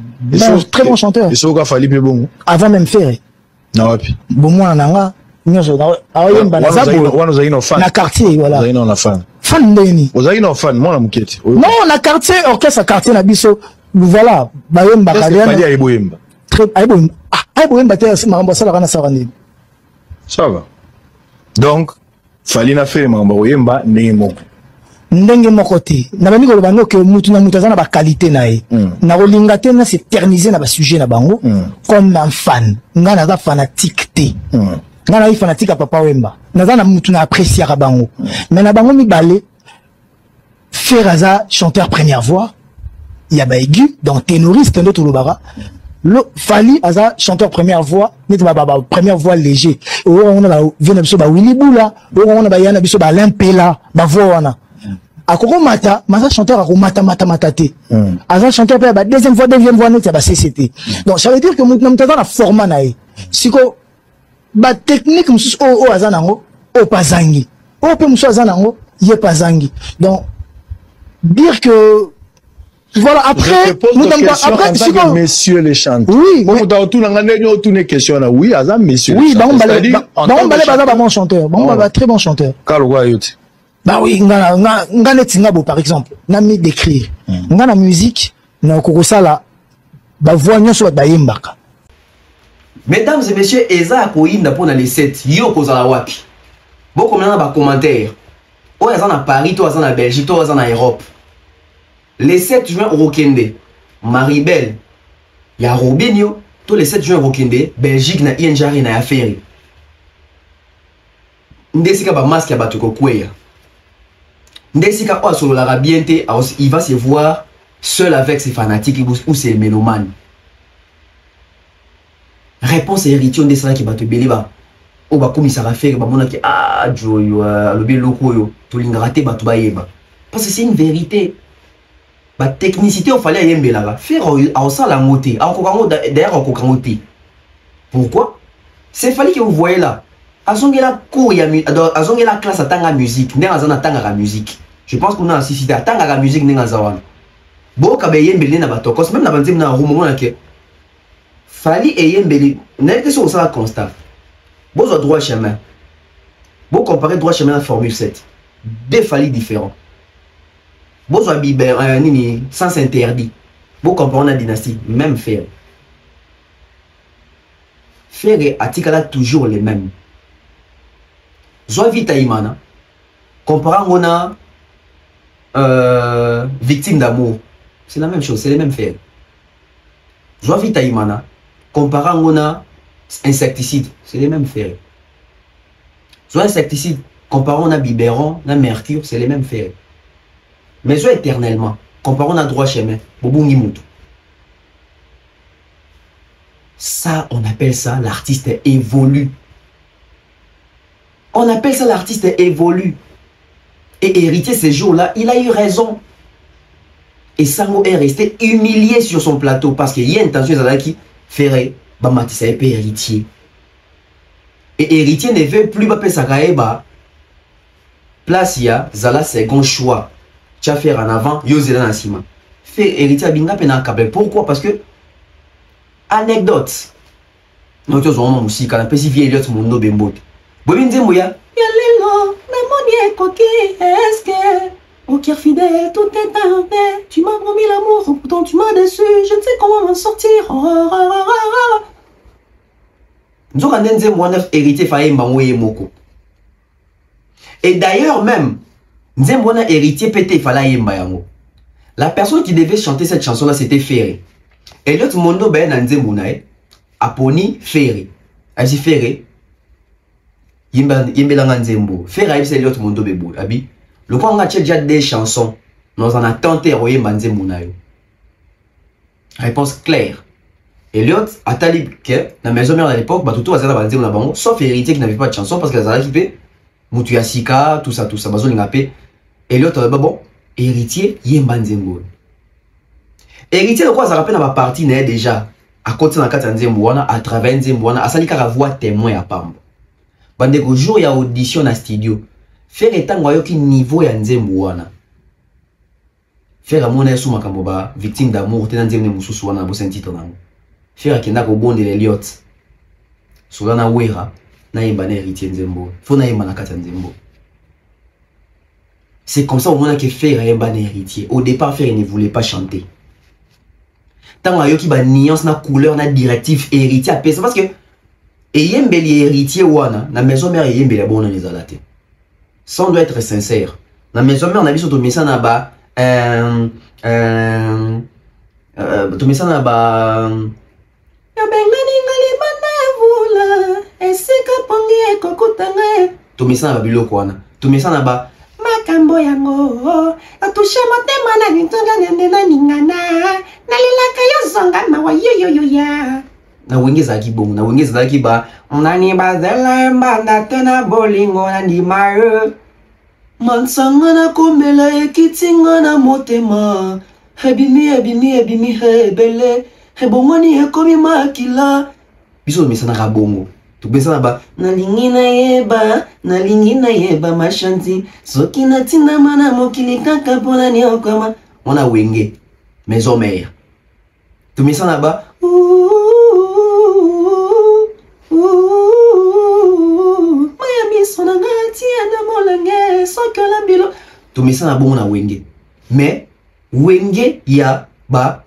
très bon chanteur et soka fali pe bongo avant même faire na wapi bon moi nanga nyoso oyemba na zabo wana zaino fan na quartier voilà zaino na fan ndeni ozaino fan moi na muketi non na quartier orchestre quartier na biso voilà bayemba kaliana fali ya boyemba très ayeboyemba ayeboyemba te makambo sala kana sarani ça va donc fali na faire makambo oyemba ndenge moko te na bani ko bano ke mutu na mutu azana ba qualité na ye na kolinga te na s'éterniser na ba sujet na bango comme un fan ngana za fanatique te ngana yi fanatique a papa wemba na mutu na apprécier ka bango mais na bango mi balé faire aza chanteur première voix il y a ba aigu donc ténoriste ndo to lobara le Fali aza chanteur première voix net ba première voix léger on a vient biso ba Willy Boula on a ba yana biso ba Limpela ba voix wana akoko mata masa chanteur akoko mata te aza chanteur pe ba deuxième voix net ba CCT donc ça veut dire que nous dans la format na ye siko ba technique mususu o aza nango o pazangi o pe mususu aza nango ye pazangi donc dire que voilà, après, je te pose une question après, en tant que messieurs les chanteurs. Oui. Bon, dans tout une question là. Oui, Azam, messieurs. Oui, bah on balait bon chanteur. Bon, on va très bon chanteur. Kalwa yote. Bah oui, ngana tingabo par exemple. Na mi d'écrire. Ngana musique, na kokosa la ba voix nyonso ba yembaka. Mesdames et messieurs, eza akoyinda pour les 7. Yo kozala wapi. Beaucoup maintenant ba commentaire. O eza na Paris, to eza na Belgique, to eza na Europe. Les 7 juin au Rokende, Maribel, il y a Robinho, tous les 7 juin au Rokende, Belgique na Injari na Affaire. Ndesika ba masque ya batuko kweya. Ndesika o solo la rabiente, il va se voir seul avec ses fanatiques ou ses mélomanes. Réponse héritier de ça qui va te beliba. O ba commissaire Affaire ba mona ki ah joyo lobi loko yo, to lingrate ba to ba yeba. Parce que c'est une vérité. La technicité, il fallait y aller. Faire ça la montée. D'ailleurs, pourquoi? C'est fallu que vous voyez là. Azonge la cour, azonge la classe à tanga musique. N'est pas tanga musique. Je pense qu'on a assisté à tanga musique n'est pas zawan. Bon, quand y embelé na batokos, même na bandim na roumon là que. Fallait y embelé. N'est que sur ça constat. Bon, au droit chemin. Bon, comparer droit chemin à Formule 7. Deux fallis différents. Bozo biber nini sans interdit. Vous comprenez la dynastie, même faire. Faire et atikala toujours les mêmes. Zoa vita imana. Comparant on a victime d'amour. C'est la même chose, c'est les mêmes faits. Zoa vita imana. Comparant on a insecticide, c'est les mêmes faits. Zoa insecticide, comparant on a biberon, on a mercure, c'est les mêmes faits. Mais soit éternellement, comparons à droit chemin, Bobungi Moutou. Ça, on appelle ça l'artiste évolue. On appelle ça l'artiste évolue. Et héritier ces jours-là, il a eu raison. Et Sango est resté humilié sur son plateau parce qu'il y a une intention qui ferait Bamatissa et héritier. Et héritier ne veut plus Bapé Sakaeba. Place ya, Zala second choix. Tu as fait en avant, Yozela Nassima. Fait héritier Binga Pena Kabel. Pourquoi? Parce que, anecdote. Nous avons musique, on a fait si vieux Elliot Mondo Bembot. Bobin Zemouya, Yalelo, Memoni Koki, est-ce que, au cœur fidèle, tout est parfait. Tu m'as promis l'amour, pourtant tu m'as déçu. Je ne sais comment m'en sortir. Nous avons un Zemouya héritier Faye Mbamouye Moko. Et d'ailleurs, même, Nzembona héritier pété fala yemba yango. La personne qui devait chanter cette chanson là c'était Ferré. Et l'autre mondo ben Nzembona aponi Ferré. Aji Ferré yemba langa Nzembo. Ferré c'est l'autre mondo bebo abi. Le quoi on a déjà des chansons. Nous en a tenté yemba Nzembona yo. Réponse claire. Et l'autre a tali que la maison mère à l'époque bah tout azala ba Nzembona bango sauf héritier qui n'avait pas de chanson parce que azala qui fait Mutu Yasika tout ça bazo lingapé. Et l'autre, bon, héritier, Yemba Nzembo. Héritier, de quoi ça rappelle à ma partie, déjà, à côté de la carte Nzembouana, à travers Nzembouana, à Salika la voix témoin à Pambo. Bandeko jour, il y a audition à studio. Faire étant qui niveau ya Nzembouana. Faire à mon air sous ma camoba, victime d'amour, tenant Nzembe Moussouana, beau senti ton amour. Faire à Kenako bon de l'Eliot. Soulana Wera, na Yemba héritier Nzembo. Faut na Yemba na carte Nzembo. C'est comme ça au moment que Fer est un héritier. Au départ, Fer ne voulait pas chanter. Tant qu'il y a une nuance, une couleur, une directive héritier à personne. Parce que, il y a un héritier, la maison mère est un bon les alatés. Ça, on doit être sincère. La maison mère, on a vu sur ton message là-bas. Ton message là-bas. Ton message là-bas, biloko. Ton message là-bas. Makambo yango atusha motema na nintonga nende na ningana nalilaka yo zonga mawa yo ya na wengeza kibongo na wengeza kiba onani bazela mbanda tena bolingo na ndimayo mansanga na komela ekitinga na motema hebimi hebele hebongoni ekomi makila biso misana ka bongo Tu penses là-bas, nalingi na yeba machanti, soki na tina mana mokili kaka pona ni okama. On a wenge, maison mère. Tu mets ça là-bas, Miami sonangati anamolange, sokola bilo. Tu mets ça là-bas, on a wenge. Mais, wenge ya ba.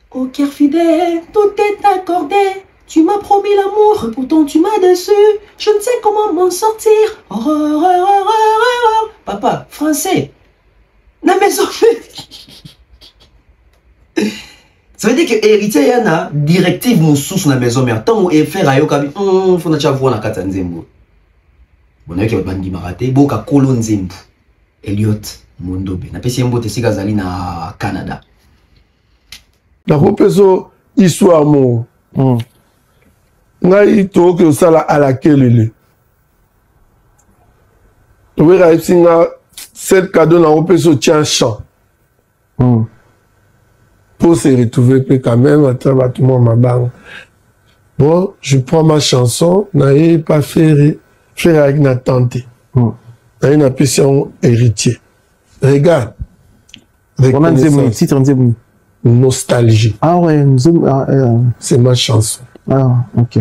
Au cœur fidèle, tout est accordé. Tu m'as promis l'amour, pourtant tu m'as déçu. Je ne sais comment m'en sortir. Papa, français. Non mais ça veut dire que héritier yana directive mon sous na maison mère. Tant et faire ayo kabi, faut na chavu na kata nzembo. Bona ke bandi marate, boka kolo nzembo. Elliot Mondobe. Na pesi mbote sika zali na Canada. Na kopeso histoire mo. Ngai to ke osala ala kelele. To vera isinga cette cadeau na kopeso tient chant. Pour se retrouver quand même à travers tout le monde ma banque. Bon, je prends ma chanson, n'ayez pas faire avec na tante. N'ayez une passion héritier. Regarde. Nostalgie. Ah ouais, c'est ma chanson. Ah, ok.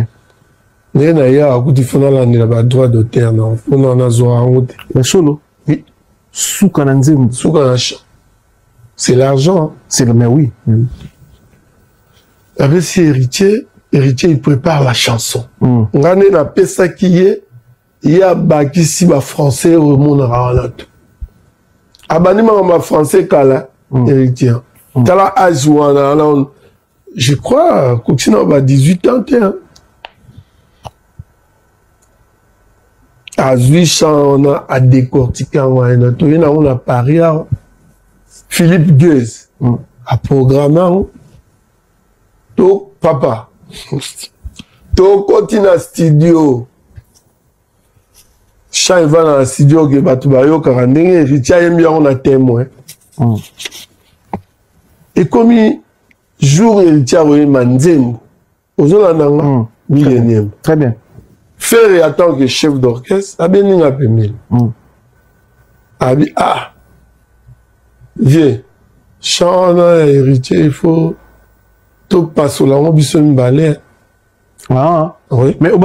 N'ayez à coup de fond là, il y a droit d'auteur, non. On en a zoa en route. La cholo. Oui. Soukananzem. Soukananzem. C'est l'argent. C'est le mais oui. Avec si héritier, il prépare la chanson. Ngane na pesa qui est, il y a baki si ba français au monde rawanat. Abani ma français kala héritier. Tala azwana là je crois continue ba 18 ans à 800 on a à décortiquer on a Paris Philippe Guez a programmé to papa to continue à studio chaque va dans le studio que batu bayo karandenge héritier aime bien on a témoin et comme jour héritier oye manzembo ozolandanga millénium très bien faire en tant que chef d'orchestre abeninga pemeli abi ah vieux chant héritier il faut tout passer là on biso mibale ah oui mais au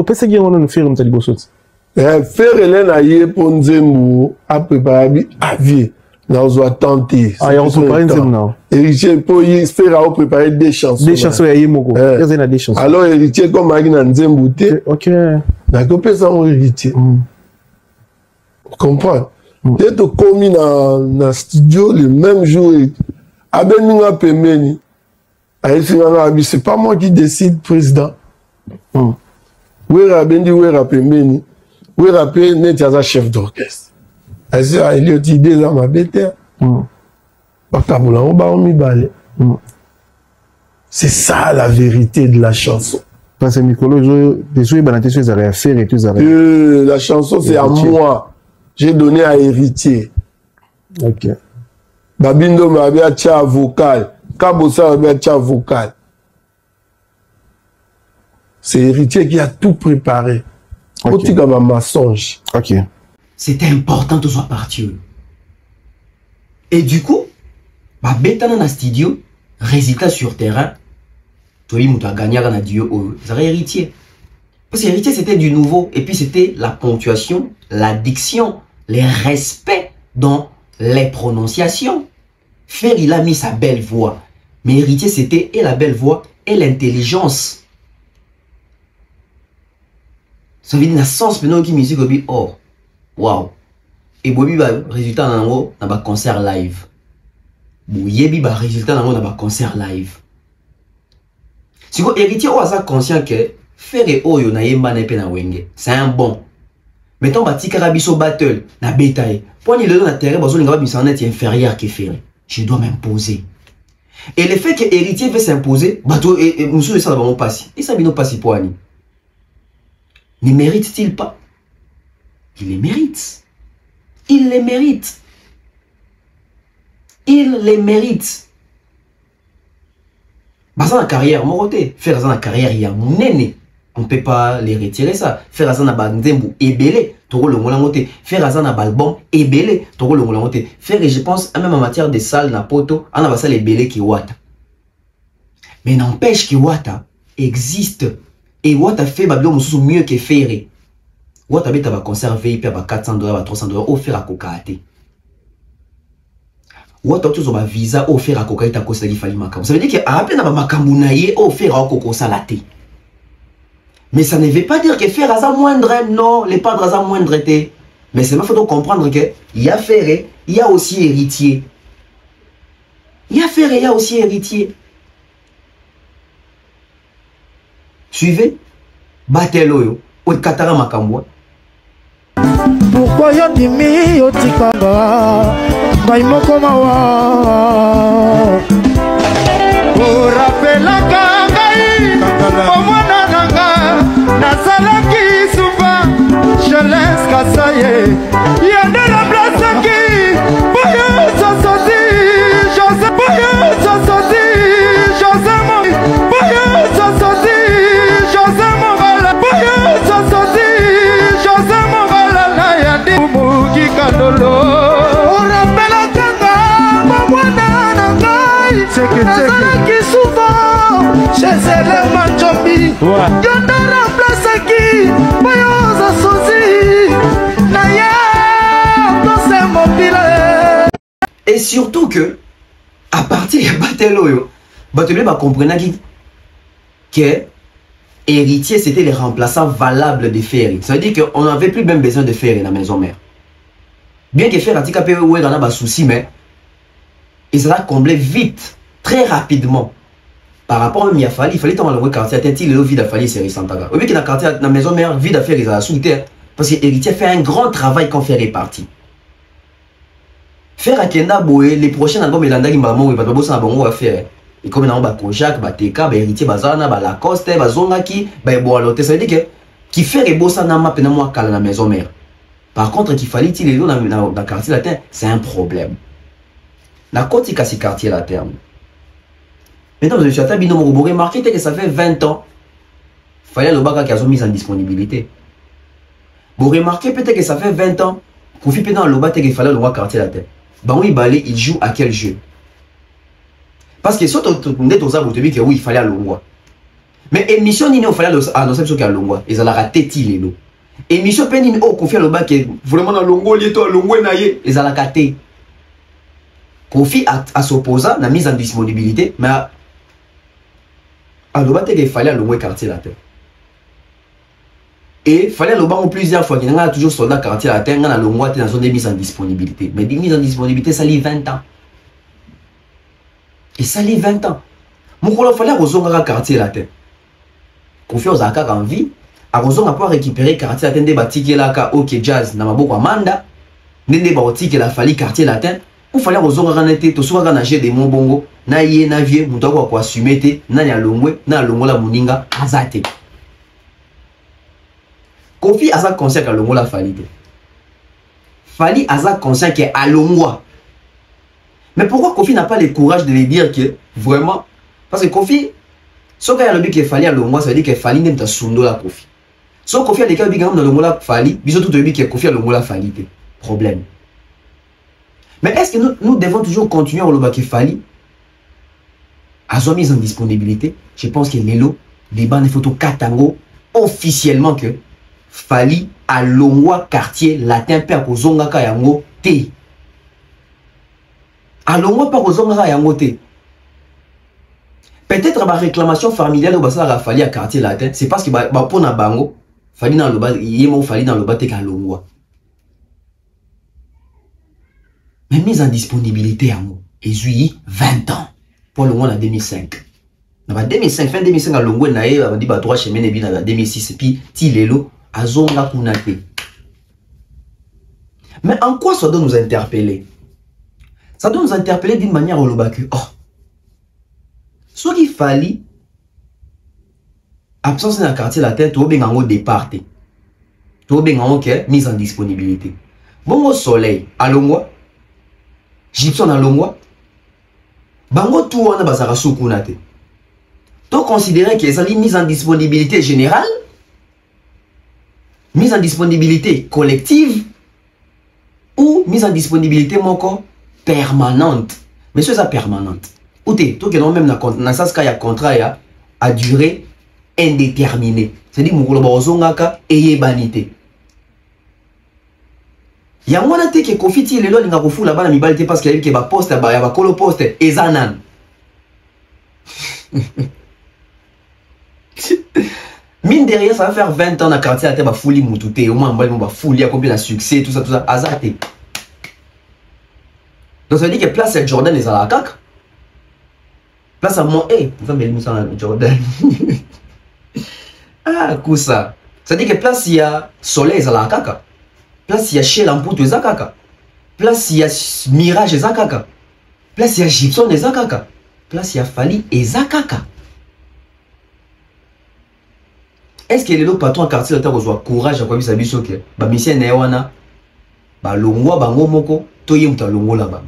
pesa qui on nous faire comme ça liboso faire elena ye pour nzembo a préparer avier na ozo tenter ah on prépare nzembo non héritier pour y faire à préparer des chansons ya yemoko il y a des chansons alors héritier comme magi na nzembo te ok d'accord pesa on héritier comprends dès que commis na studio le même jour abeninga pemeni c'est pas moi qui décide président wera bendi wera pemeni wera pe netiaza chef d'orchestre asi Elliot idée za mabete bakabula on ba mibale c'est ça la vérité de la chanson parce que Mikolo déjà banate sur les affaires et tout ça la chanson c'est à moi j'ai donné à héritier ok babindo mabia tia vocal Kabosa mabia tia vocal c'est héritier qui a tout préparé. Okay. Ok. C'était important que ce soit parti. Et du coup, bah bêta dans le studio, résultat sur terrain, toi il m'a gagné dans le duo, ça héritier. Parce que héritier c'était du nouveau et puis c'était la ponctuation, la diction, les respects dans les prononciations. Faire il a mis sa belle voix, mais héritier c'était et la belle voix et l'intelligence. Ça veut dire la sens maintenant qui musique obi oh wow et bobi ba résultat nango na ba concert live boyebi ba résultat nango na ba concert live si ko héritier o asa conscient que faire oyo na yemba na pe na wenge c'est un bon mettons ba tikara biso battle na betaille pour ni le na terrain bazo linga ba bisanet inférieur que faire je dois m'imposer et le fait que héritier veut s'imposer bato et monsieur ça va mon passer et ça bino passer pour ani. Ne mérite-t-il pas? Il les mérite. Il les mérite. Il les mérite. Dans la carrière, mon côté, faire dans la carrière, il y a mon aîné. On ne peut pas les retirer ça. Faire ça na bandembu ebele, toro le molangote. Faire ça na balbon ebele, toro le molangote. Faire, je pense, même en matière de salle na poto, on a pas ça les belé qui wata. Mais n'empêche que wata existe. Et wata fait babio mususu mieux que faire. Wata beta va conserver puis à $400, à $300 offert à kokate. Wata tu ba visa offert à kokate à kosa qui fali makam. Ça veut dire que à peine na makambu na ye offert à koko salate. Mais ça ne veut pas dire que faire à moindre, non, les pas à moindre. Mais c'est il faut comprendre que il y a ferré, il y a aussi héritier. Il y a ferré, il y a aussi héritier. Suivez. Bateloyo, ou katara makambo. Pourquoi yo dimi yo tikanga? Baimoko mawa. Pour rappeler kangai, pomona nanga, nazalaki souvent, je laisse kasaye. Yande la place qui, boyo sosoti, José boyo sosoti, José mon, boyo sosoti, José mon, boyo sosoti, José mon, la yandi mugi kadolo. Pour rappeler kanga, pomona nanga. Nazalaki souvent chez elle Manjombi Yandara place qui Boyoza Sozi Naya Place mobile. Et surtout que à partir de Bateloyo Bateloyo va comprendre que héritier c'était les remplaçants valables de Ferry. Ça veut dire qu'on n'avait plus même besoin de Ferry dans la maison mère. Bien que Ferry a dit qu'il y a des soucis, mais il sera comblé vite. Très rapidement. Par rapport à Miafali, il fallait tomber dans le quartier. Il est vide à Fali, c'est Santaga. Au lieu qu'il y a un quartier dans la maison mère, vide à faire les assoutes. Parce que l'héritier fait un grand travail quand fait réparti. Faire à Kenda Boé, les prochains albums, il y a un maman, il va bosser un bon à faire. Et comme il y a un Kojak, Teka, héritier Bazana, Lacoste, Bazongaki, Boalote. Ça veut dire que qui fait les bosses dans la maison mère. Par contre, qu'il fallait il est dans le quartier latin, c'est un problème. La côte, il ce quartier latin. Maintenant, M. Atabino, vous remarquez que ça fait 20 ans, il fallait le bac qui a mis en disponibilité. Vous remarquez peut-être que ça fait 20 ans, Kofi Pédan le bac qu'il fallait le quartier latin. Bah oui, Balé, il joue à quel jeu? Parce que si on est aux arbres, vous que oui, il fallait à l'ongwa. Mais émission, il fallait annoncer ce qu'il y a à l'ongwa. Ils ont raté les lots. Émission, Pénin, oh, Kofi le bac est vraiment dans l'ongwa, il est à l'ongwa, ils ont raté. Kofi a s'opposé à la mise en disponibilité, mais alors il fallait le quartier latin. Et il fallait le plusieurs fois qu'il y a toujours soldat quartier latin, il y a dans zone de mise en disponibilité. Mais des mises en disponibilité, ça lit 20 ans. Et ça lit 20 ans. Il fallait que quartier latin. Kofi aux akaka en vie, à raison de récupérer quartier latin, des bâtis là, ok jazz, n'a pas beaucoup amanda, des bâtis qui a fallu quartier latin. Il fallait que tu sois nager des mots bongo, na ye na vie, mutako kwa assumer na ya longwe, na longola muninga azate. Kofi asa conscient que longola fali. Fali asa conscient que alongwa. Mais pourquoi Kofi n'a pas le courage de lui dire que vraiment parce que Kofi ce qu'il y a le but que fali alongwa, ça veut dire que fali n'aime ta sundo la Kofi. So Kofi a des cas dans longola fali, biso tout le but que Kofi alongwa fali. Problème. Mais est-ce que nous devons toujours continuer à le Fali à sa mise en disponibilité? Je pense que Lelo, les bandes photos Katango, officiellement que Fali à Longwa quartier latin per Kozonga Kayango T. À Longwa par Kozonga Kayango T. Peut-être ma réclamation familiale au Bassara Fali à quartier latin, c'est parce que pour na bango, Fali dans le bas, il Fali dans le bas à Longwa. Mais mise en disponibilité en haut, et 20 ans pour le mois en 2005. Dans 2005, fin 2005, à Longwe, nae, on dit 3 chemins et bien en 2006, et puis Tilelo, à Zonga Kunate. Mais en quoi ça doit nous interpeller? Ça doit nous interpeller d'une manière au Lobaku. Oh, ce qu'il fallait, absence dans le quartier latin, tout bien en haut départ, tout bien en haut mise en disponibilité. Bon au soleil, à Longwa. Gibson à Longwa, bango tout on a bazara soukounate. Donc considérer que ça mise en disponibilité générale, mise en disponibilité collective ou mise en disponibilité moko permanente. Mais c'est ça permanente. Ou t'es, toi qui non même dans ça il y a contrat à durée indéterminée. C'est-à-dire mukolo bazongaka eyebanité. Ya mwana te ke kofiti lelo linga kofula bana mibali te parce qu'il y a ke ba poste ba ya ba kolo poste ezanan. Mine derrière, ça va faire 20 ans dans le quartier, à fouli moutouté, au moins, on va fouli, à combien de succès, tout ça, azarté. Donc ça veut dire que place à Jordan et à la caca. Place à moi, on va mettre ça à Jordan. Ah, coup ça. Ça veut dire que place il y a soleil et à la caca. Place il y a chez l'ampoute et à caca. Place il y a mirage et à caca. Place il y a gypsum et à caca. Place il y a fali et à caca. Est-ce que les autres patrons en quartier ont courage à quoi ils s'habillent sur que bah mission newana bah longwa bango moko toye muta longo là-bas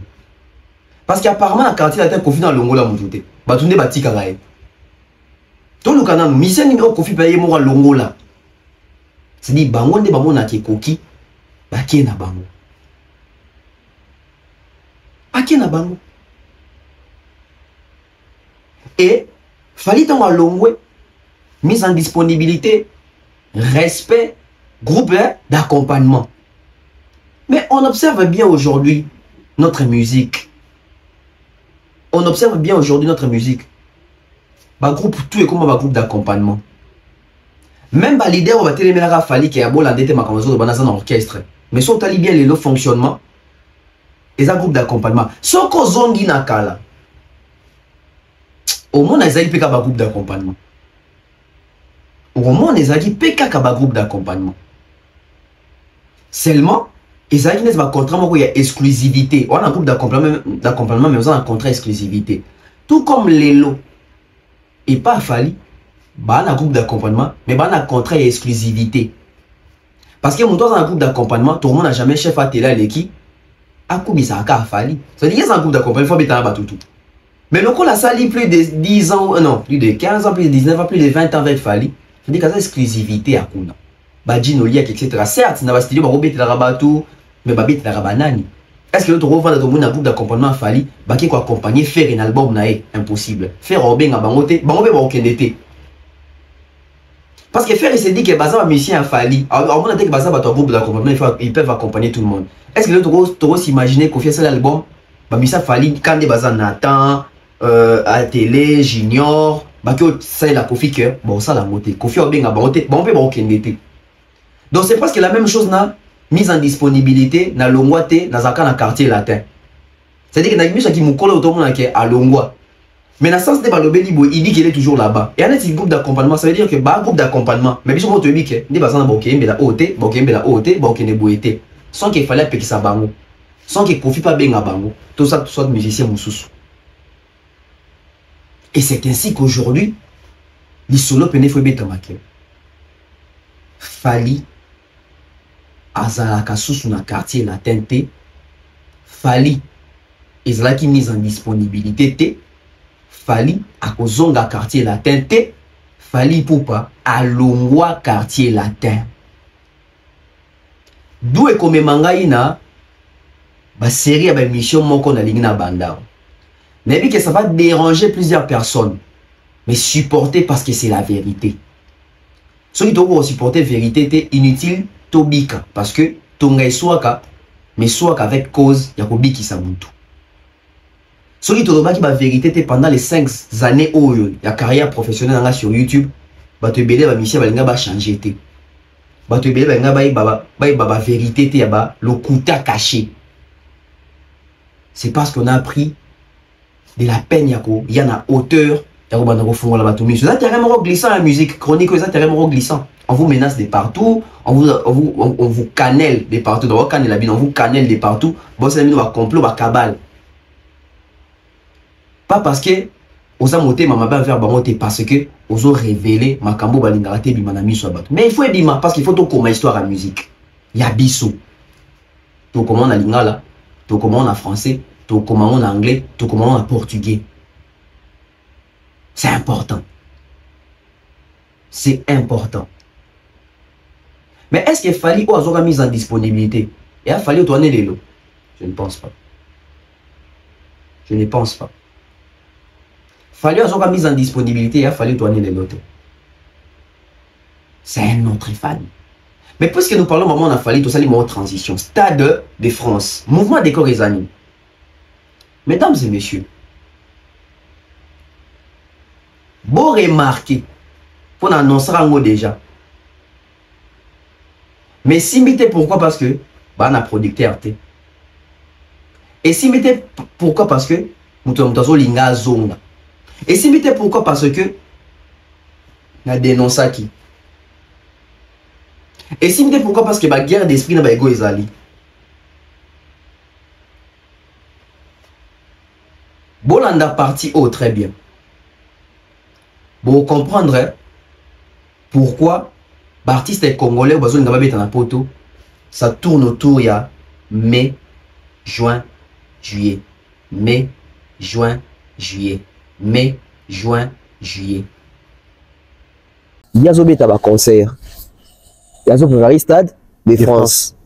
parce qu'apparemment en quartier la tête confiné dans longo là mutute bah tunde batika gae to lukana mission ni okofi paye mo longo là c'est dit bango nde bango na kekoki ba ke na bango ake na bango et fallait dans longwe mise en disponibilité, respect, groupe d'accompagnement. Mais on observe bien aujourd'hui notre musique. On observe bien aujourd'hui notre musique. Bah groupe tout est comme un groupe d'accompagnement. Même bah leader on va télé la fali qui a beau l'endetté ma comme dans un orchestre. Mais si on tali bien le fonctionnement, et un groupe d'accompagnement. Sauf qu'on zongi nakala. Au moins on a un groupe d'accompagnement. Au moins, les amis PK kaba groupe d'accompagnement. Seulement, les amis va contrat il y a exclusivité. On a un groupe d'accompagnement, mais on a un contrat exclusivité. Tout comme Lelo et pas Fali, bah on a un groupe d'accompagnement, mais bah on a un contrat exclusivité. Parce que dans un groupe d'accompagnement, tout le monde n'a jamais chef à télé l'équipe. À quoi ça a Fali? Ça veut dire qu'il y a un groupe d'accompagnement, il faut mettre un tout. Mais le coup la sali plus de 10 ans, non, plus de 15 ans, plus de 19 ans, plus de 20 ans avec Fali. C'est une exclusivité à Kuna. Badjino liak, etc. Certes, n'a pas stylé, bah, robit la rabatou, mais babit la rabanani. Est-ce que l'autre revend dans un groupe d'accompagnement Fali, bah, qui quoi accompagner, faire un album, nae, impossible. Faire Robin à Bangote, Bangote, bah, aucun été. Parce que faire, il s'est dit que Baza va musicien à Fali. Alors, on a dit que Baza va ton groupe d'accompagnement, ils peuvent accompagner tout le monde. Est-ce que l'autre s'imaginer qu'on fait ça l'album, bah, musicien Fali, quand des Baza Nathan, à télé, Junior, bah que ça la Kofi que bon ça la montée Kofi Obeng a bon peut bon été. Donc c'est presque la même chose na mise en disponibilité na longwa te na zaka na quartier latin. C'est-à-dire que na misha qui mukolo automona ke à longwa. Mais na sens de balobeli bo il dit qu'il est toujours là-bas. Et un petit groupe d'accompagnement ça veut dire que bah groupe d'accompagnement mais biso moto bike ndi bazana boké mbela oté boké mbela oté boké ne boété sans qu'il fallait peki sa bango. Sans qu'il Kofi pas benga bango. Tout ça soit musicien mususu. Et c'est ainsi qu'aujourd'hui, les solos peuvent être bétamake. Fali, Azalaka sous na quartier la tente. Fali, Ezalaki mise en disponibilité. Fali, à Kozonga quartier la tente. Fali Poupa, à Longwa quartier latin. D'où est comme mangaïna, ba série à mission moko na ligna banda. Mais oui que ça va déranger plusieurs personnes. Mais supporter parce que c'est la vérité. Ceux qui doivent supporter la vérité, c'est inutile, tobika. Parce que tonga soit mais soit qu'avec cause, il y a kobiki sabutu. Ceux qui doivent la vérité, pendant les 5 années où il y a carrière professionnelle sur YouTube, bah te belé, bah Michel, bah va changer. Bah te belé, bah vérité, il y a le kouta caché. C'est parce qu'on a appris de la peine, il y en a auteur, il y a carrément glissant la musique chronique, c'est carrément glissant. On vous menace de partout, on vous cannelle de partout, on vous cannelle de partout, bon c'est un complot, un cabale. Pas parce que vous avez monté ma faire parce que vous avez révélé ma cambo balingaraté bimanami soit battu. Mais il faut bima parce qu'il faut tout comme histoire à musique. Il y a bissou. Tout comment on a lingala, tout comment on a français. Tout comment en anglais, tout comment en portugais. C'est important. C'est important. Mais est-ce qu'il fallait avoir mise en disponibilité? Et il a fallu tourner les lots? Je ne pense pas. Je ne pense pas. Il fallait avoir mise en disponibilité et il a fallu tourner les lots. C'est un autre fan. Mais puisque nous parlons moment, on a fallu tout ça, les mots de transition. Stade de France. Mouvement des corps et amis. Mesdames et messieurs, bon remarquer, pour annoncer un mot déjà. Mais si mettez pourquoi? Parce que bah, on a producteur. Et si mettez pourquoi? Parce que nous avons linga zone. Et si mettez pourquoi? Parce que on a dénoncé qui. Et si mettez pourquoi? Parce que la guerre d'esprit n'a pas ego ezali. Bolanda parti oh très bien. Vous comprendrez pourquoi l'artiste congolais au besoin de poto, ça tourne autour il y a mai, juin, juillet, mai, juin, juillet, mai, juin, juillet. Il y a un concert. Il y a un stade de France.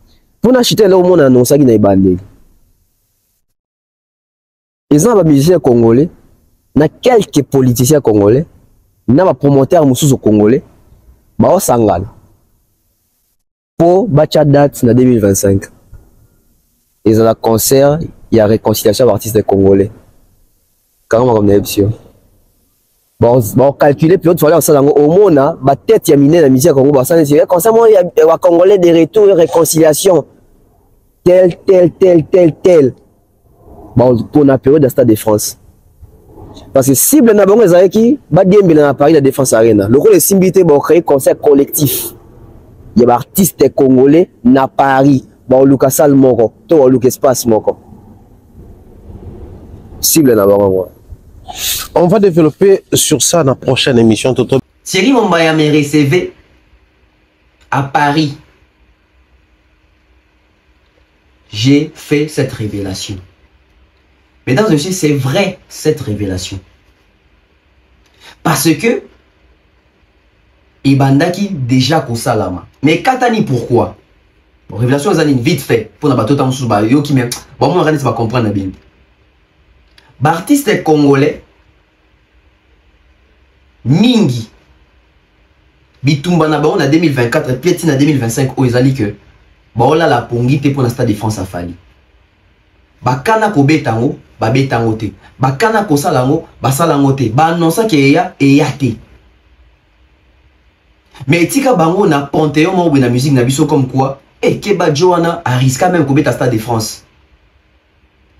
Pour acheter là au monde annoncé qu'il y a bandé. Ils ont des musiciens congolais, il y a quelques politiciens congolais, il y a des promoteurs congolais, bah au Sangal. Pour battre date en 2025. Ils ont un concert, il y a réconciliation d'artistes congolais. Comment comme d'habitude. Bon calculer puis autre fois au monde ba tête ya miné la musique Congo ba ça c'est comme ça moi il y a congolais de retour et réconciliation tel bon pour la période de Stade de France parce que cible na bango ezaki ba dembe na Paris la Défense Arena le rôle est simbité ba créer concert collectif il y a artistes congolais na Paris ba luka salle moko to luka espace moko cible na bango. On va développer sur ça dans la prochaine émission. Thierry Mombaya m'a recevé à Paris. J'ai fait cette révélation. Mesdames et messieurs, c'est vrai cette révélation. Parce que Ibandaki déjà Kosalama. Mais Katani pourquoi? Bon, révélation Zanin vite fait. Pour ne pas tout le temps yo qui me bon moi va comprendre bien. Artiste congolais mingi bitumba na baon en 2024 pieti na 2025 o ezali que baola la pongite pour la Stade de France afali bakana ko betango ba betango te bakana ko salango ba salango te ba annonça que eya te mais tika bango na panthéon mo na musique na biso comme quoi et Keba Joana a risqué même ko beta Stade de France.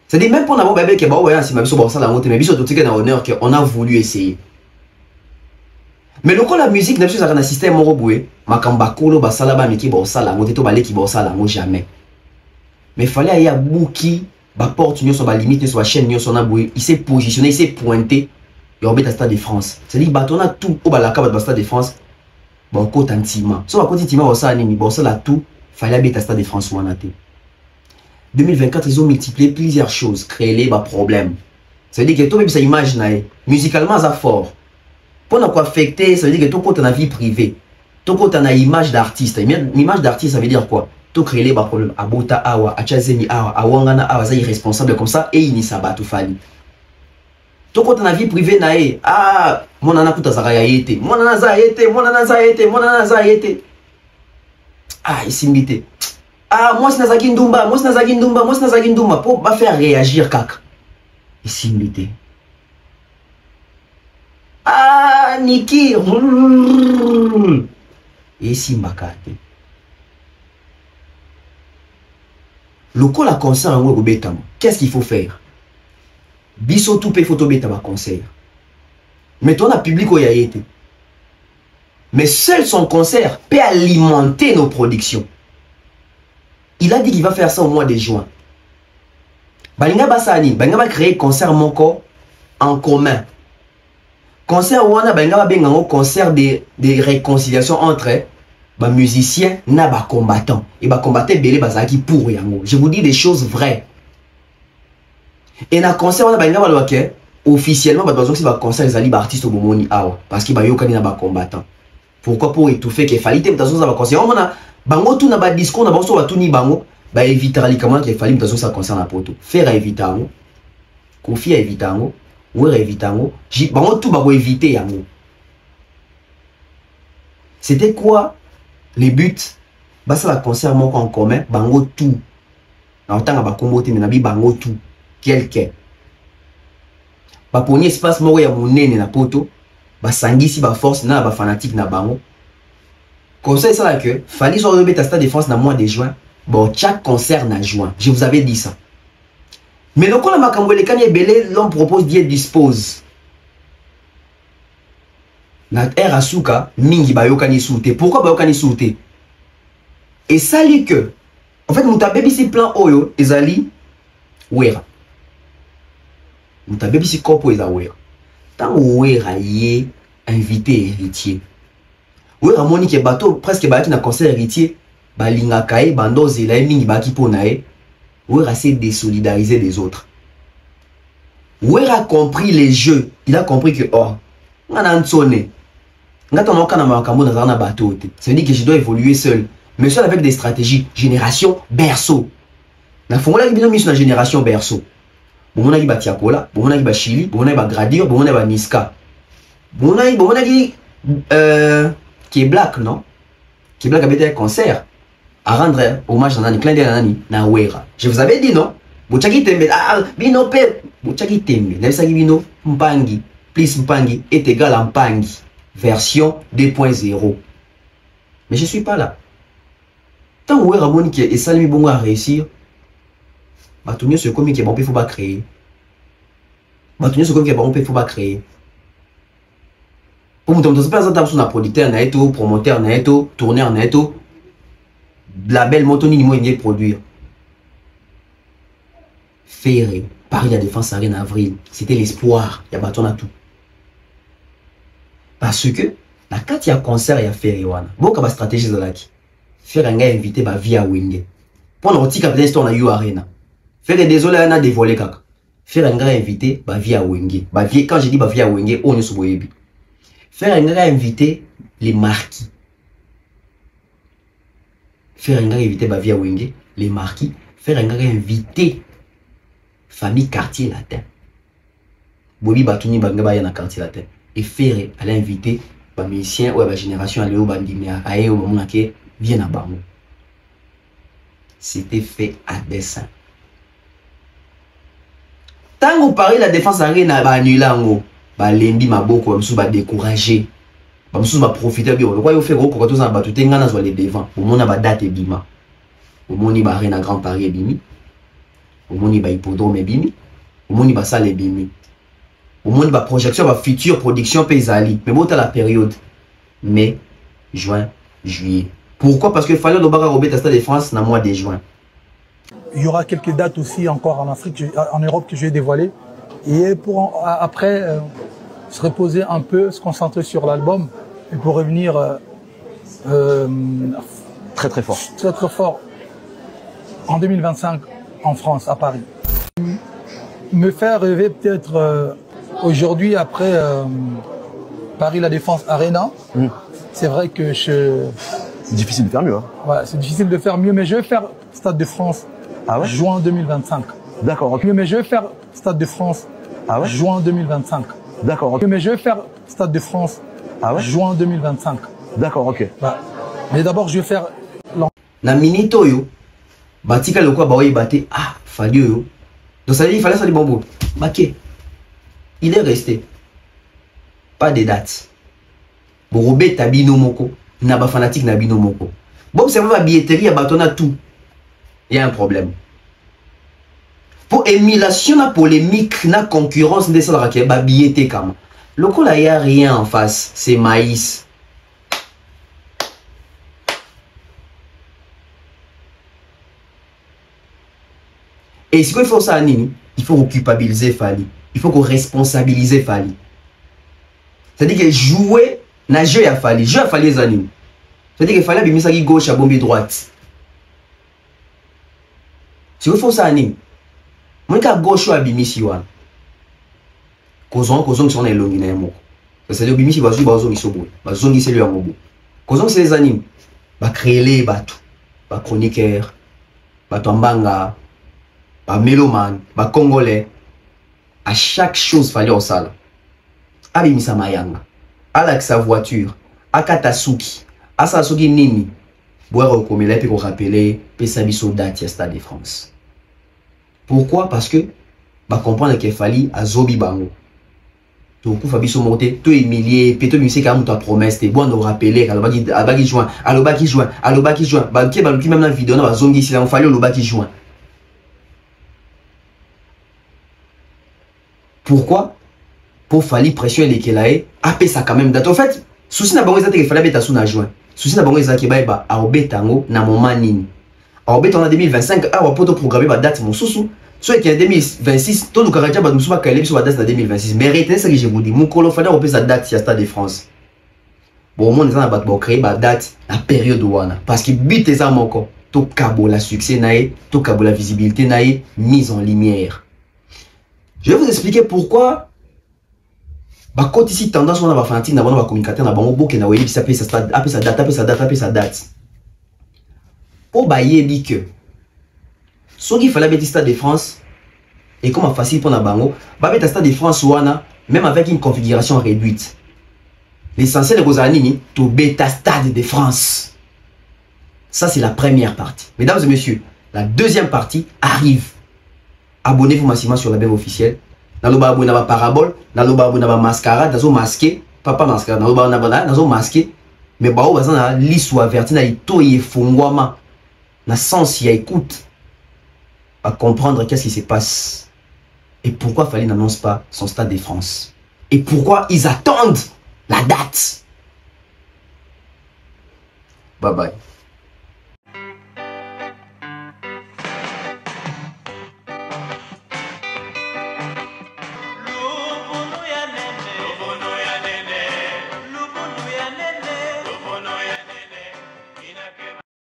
C'est-à-dire même pour n'avoir bébé qui est ouais si ma biso ça la monte mais biso tout que na honneur qu'on a voulu essayer. Mais le coup la musique n'a pas un système moroboué makamba kolo ba salaba miki ba sala monte to balé qui ba sala jamais. Mais fallait y a bouki ba porte sur ba limite sur ba chaîne nyo sur na boué il s'est positionné il s'est pointé et on Stade de France. C'est-à-dire batona tout au balaka ba Stade de France ba côté antima. So ba côté antima ba ça ni ba ça la tout fallait habiter Stade de France ou en 2024, ils ont multiplié plusieurs choses, créé les problèmes. Ça veut dire que tout le monde image musicalement ça fort. Pour ne pas affecter, ça veut dire que tout le monde a une vie privée. Tout le monde a une image d'artiste. Une image d'artiste, ça veut dire quoi? Tout créer les problèmes. Abota awa, achazeni awa, awangana awa, ça irresponsable comme ça et il n'y s'abat tout fali. Tout le monde a une vie privée nae. Ah, mon nana kuta zara yete, mon nana za yete, mon nana za yete, mon nana za yete. Ah, il s'imite. Ah, moi c'est Nazaki Ndumba, moi c'est Nazaki Ndumba, moi c'est Nazaki Ndumba pour faire réagir kaka. Et s'imiter. Ah, Niki. Et Simbakate. Le col à concert en haut bétam. Qu'est-ce qu'il faut faire? Biso tout peut photo bétam à concert. Mais toi, on a public où il y a été. Mais seul son concert peut alimenter nos productions. Il a dit qu'il va faire ça au mois de juin. Balinga Bassani, Balinga va créer concert moko en commun. Concert où on a Balinga va bien un concert de réconciliation entre les musiciens et les combattants. Et les combattants belé bazaki pour yango. Je vous dis des choses vraies. Et dans le concert on a Balinga va officiellement si le concert les ali artistes au bomoni awa parce qu'il va yokani na combattants. Pourquoi pour étouffer qu'il fallait peut-être dans un concert on a bango tout na ba discours na bango ba tuni bango ba éviter li comment que fallait mutazo ça concerne la poto faire éviter ngo Kofi éviter ngo Ouera éviter ngo bango tout ba éviter yango. C'était quoi les buts? Bah ça la concert moko en commun bango tout na otanga ba kombo te na bi bango tout quelqu'un ba poni espace moko ya monene na poto ba sangisi ba force na ba fanatique na bango conseil ça là que fallait so rebeta stade de France na mois de juin bon chaque concert na juin je vous avais dit ça mais le quand la makambo le kanye belé l'homme propose d'y dispose na era suka mingi ba yokani souté pourquoi ba yokani souté et ça lui que en fait mutabebi si plan oyo ezali wera mutabebi si kopo eza wera tant wera yé invité héritier wera moni ke bateau presque ba na concert héritier ba linga kae bando zela mingi ba ki pona e wera s'est désolidarisé des autres. Wera a compris les jeux, il a compris que oh ngana ntsone ngata no kana makambo na zana bateau te ça veut dire que je dois évoluer seul mais seul avec des stratégies génération berceau na fongola ki bino miso na génération berceau bomona ki batiakola bomona ki ba Chili bomona ba Gradir bomona ba Niska bomona ki qui est black non qui est black avec un concert à rendre hommage à nani clin d'œil nani na wera je vous avais dit non bochaki tembe bino pe bochaki tembe na bisa ki bino mpangi plus mpangi est égal à mpangi version 2.0 mais je suis pas là. Tant que Ramon qui est salmi bon à réussir, Batunio ce comique est bon, il faut pas créer. Batunio ce comique est bon, il faut pas créer. Pour nous pas sur la producteur, naeto, promoteur, naeto, tourneur, naeto, label Motoni ni moi il produire. Ferré, Paris la Défense Arène avril, c'était l'espoir, il y a bâton à tout. Parce que la carte il y a concert il y a Ferré wana. Bon comme stratégie de là qui. Faire un gars invité bah via Wenge. Pour notre petit capitaine store na You Arena. Faire désolé on a dévoilé kaka. Faire un gars invité bah via Wenge. Bah via quand je dis bah via Wenge on est sur Boyebi. Faire un gars invité les marquis. Faire un gars invité bah via Wenge les marquis. Faire un gars invité famille quartier latin. Bobi Batuni banga ya na quartier latin. Et faire à l'invité bah musicien ou bah génération aller au bandimé à au moment que vient à Bango. C'était fait à dessein. Tant que Paris la Défense Arena va annuler en ba lendi maboko ba ba décourager ba ba profiter bien le quoi yo fait gros quand on ba tout ngana zo les devant au mona ba date bima au moni ba Arena Grand Paris bimi au moni ba hippodrome bimi au moni ba salle bimi au moni ba projection ba future production paysali mais bon à la période mai juin juillet. Pourquoi? Parce qu'il fallait le bagarre au Stade de France dans le mois de juin. Il y aura quelques dates aussi encore en Afrique, en Europe que je vais dévoiler. Et pour après se reposer un peu, se concentrer sur l'album et pour revenir très très fort. Très très fort en 2025 en France, à Paris. Me faire rêver peut-être aujourd'hui après Paris La Défense Arena. C'est vrai que c'est difficile de faire mieux. Hein. Ouais, c'est difficile de faire mieux, mais je vais faire Stade de France juin 2025. D'accord, ok. Mais je vais faire Stade de France juin 2025. D'accord, ok. Mais je vais faire Stade de France juin 2025. D'accord, ok. Ouais. Mais d'abord, je vais faire... Na minito yo, batika le quoi baoye bate, fallu yo. Donc ça dit, il fallait ça du bon bout. Baké. Il est resté. Pas de date. Borobé tabino moko. Na ba fanatique na bino moko. Bon, c'est la billetterie à bâton à tout. Il y a un problème. Pour émulation, la polémique, la concurrence de ça, la ba billetterie comme. Le coup là, il n'y a rien en face. C'est maïs. Et ce qu'il faut ça, il faut culpabiliser Fali. Il faut qu'on responsabilise Fali. C'est-à-dire que jouer. Na jeu a fallu, jeu a fallu les animes. C'est-à-dire qu'il fallait bien qui gauche à bomber droite. Si vous faites ça anime, moi quand gauche à bimisi wan. Kozon qui sont les longs na mo. C'est-à-dire bimisi bazou bazou isobo. Bazou qui c'est lui en mobo. Kozon c'est les animes. créer les bateaux, chroniqueurs, mbanga, méloman, congolais. À chaque chose fallait au sale. Abimisa mayanga, avec sa voiture, à Katasuki, à Sasuki Nini, boire au comélé puis rappeler Pesabiso date Stade de France. Pourquoi? Parce que comprendre qu'il fallait à Zobi Bango. Donc, pour Fabiso monter, tout humilié, puis tout musique à ta promesse, t'es bon de rappeler, à l'obaki joint, à l'obaki joint, à l'obaki joint, qui même dans la vidéo, on va zombie ici, on fallait l'obaki joint. Pourquoi? Pour falloir pression et qu'il a après ça quand même date. En fait, souci na bango ezate qu'il fallait beta sous na juin. Souci na bango ezate qu'il ba a obetango na moment nini. A obet en 2025 a wa poto programmer ba date mon sousou. Soit qu'il y a 2026, tout le caractère ba nous pas calé sur la date de 2026. Mais retenez ça que je vous dis, mon colo fallait opé sa date si à Stade de France. Bon au moins on a ba créer ba date la période wana parce que but est ça mon corps. Tout cabo la succès naé, tout cabo la visibilité naé, mise en lumière. Je vais vous expliquer pourquoi. Quand ici tendance on a fanatique na ba communicateur na bango boke na webi ça après sa date. Pour bailler dit que ce qu'il fallait mettre Stade de France et comme facile pour na bango, ba mettre Stade de France wana même avec une configuration réduite. L'essentiel de Rosanini to bêta Stade de France. Ça c'est la première partie. Mesdames et messieurs, la deuxième partie arrive. Abonnez-vous massivement sur la BEV officielle. Naloba abonné na parabole, naloba abonné na mascarade, nazo masqué, papa mascarade, naloba abonné nazo masqué. Mais ba o bazana lisu averti na itoye fongwama. Na sens ya écoute à comprendre qu'est-ce qui se passe et pourquoi Fally n'annonce pas son Stade de France et pourquoi ils attendent la date. Bye bye.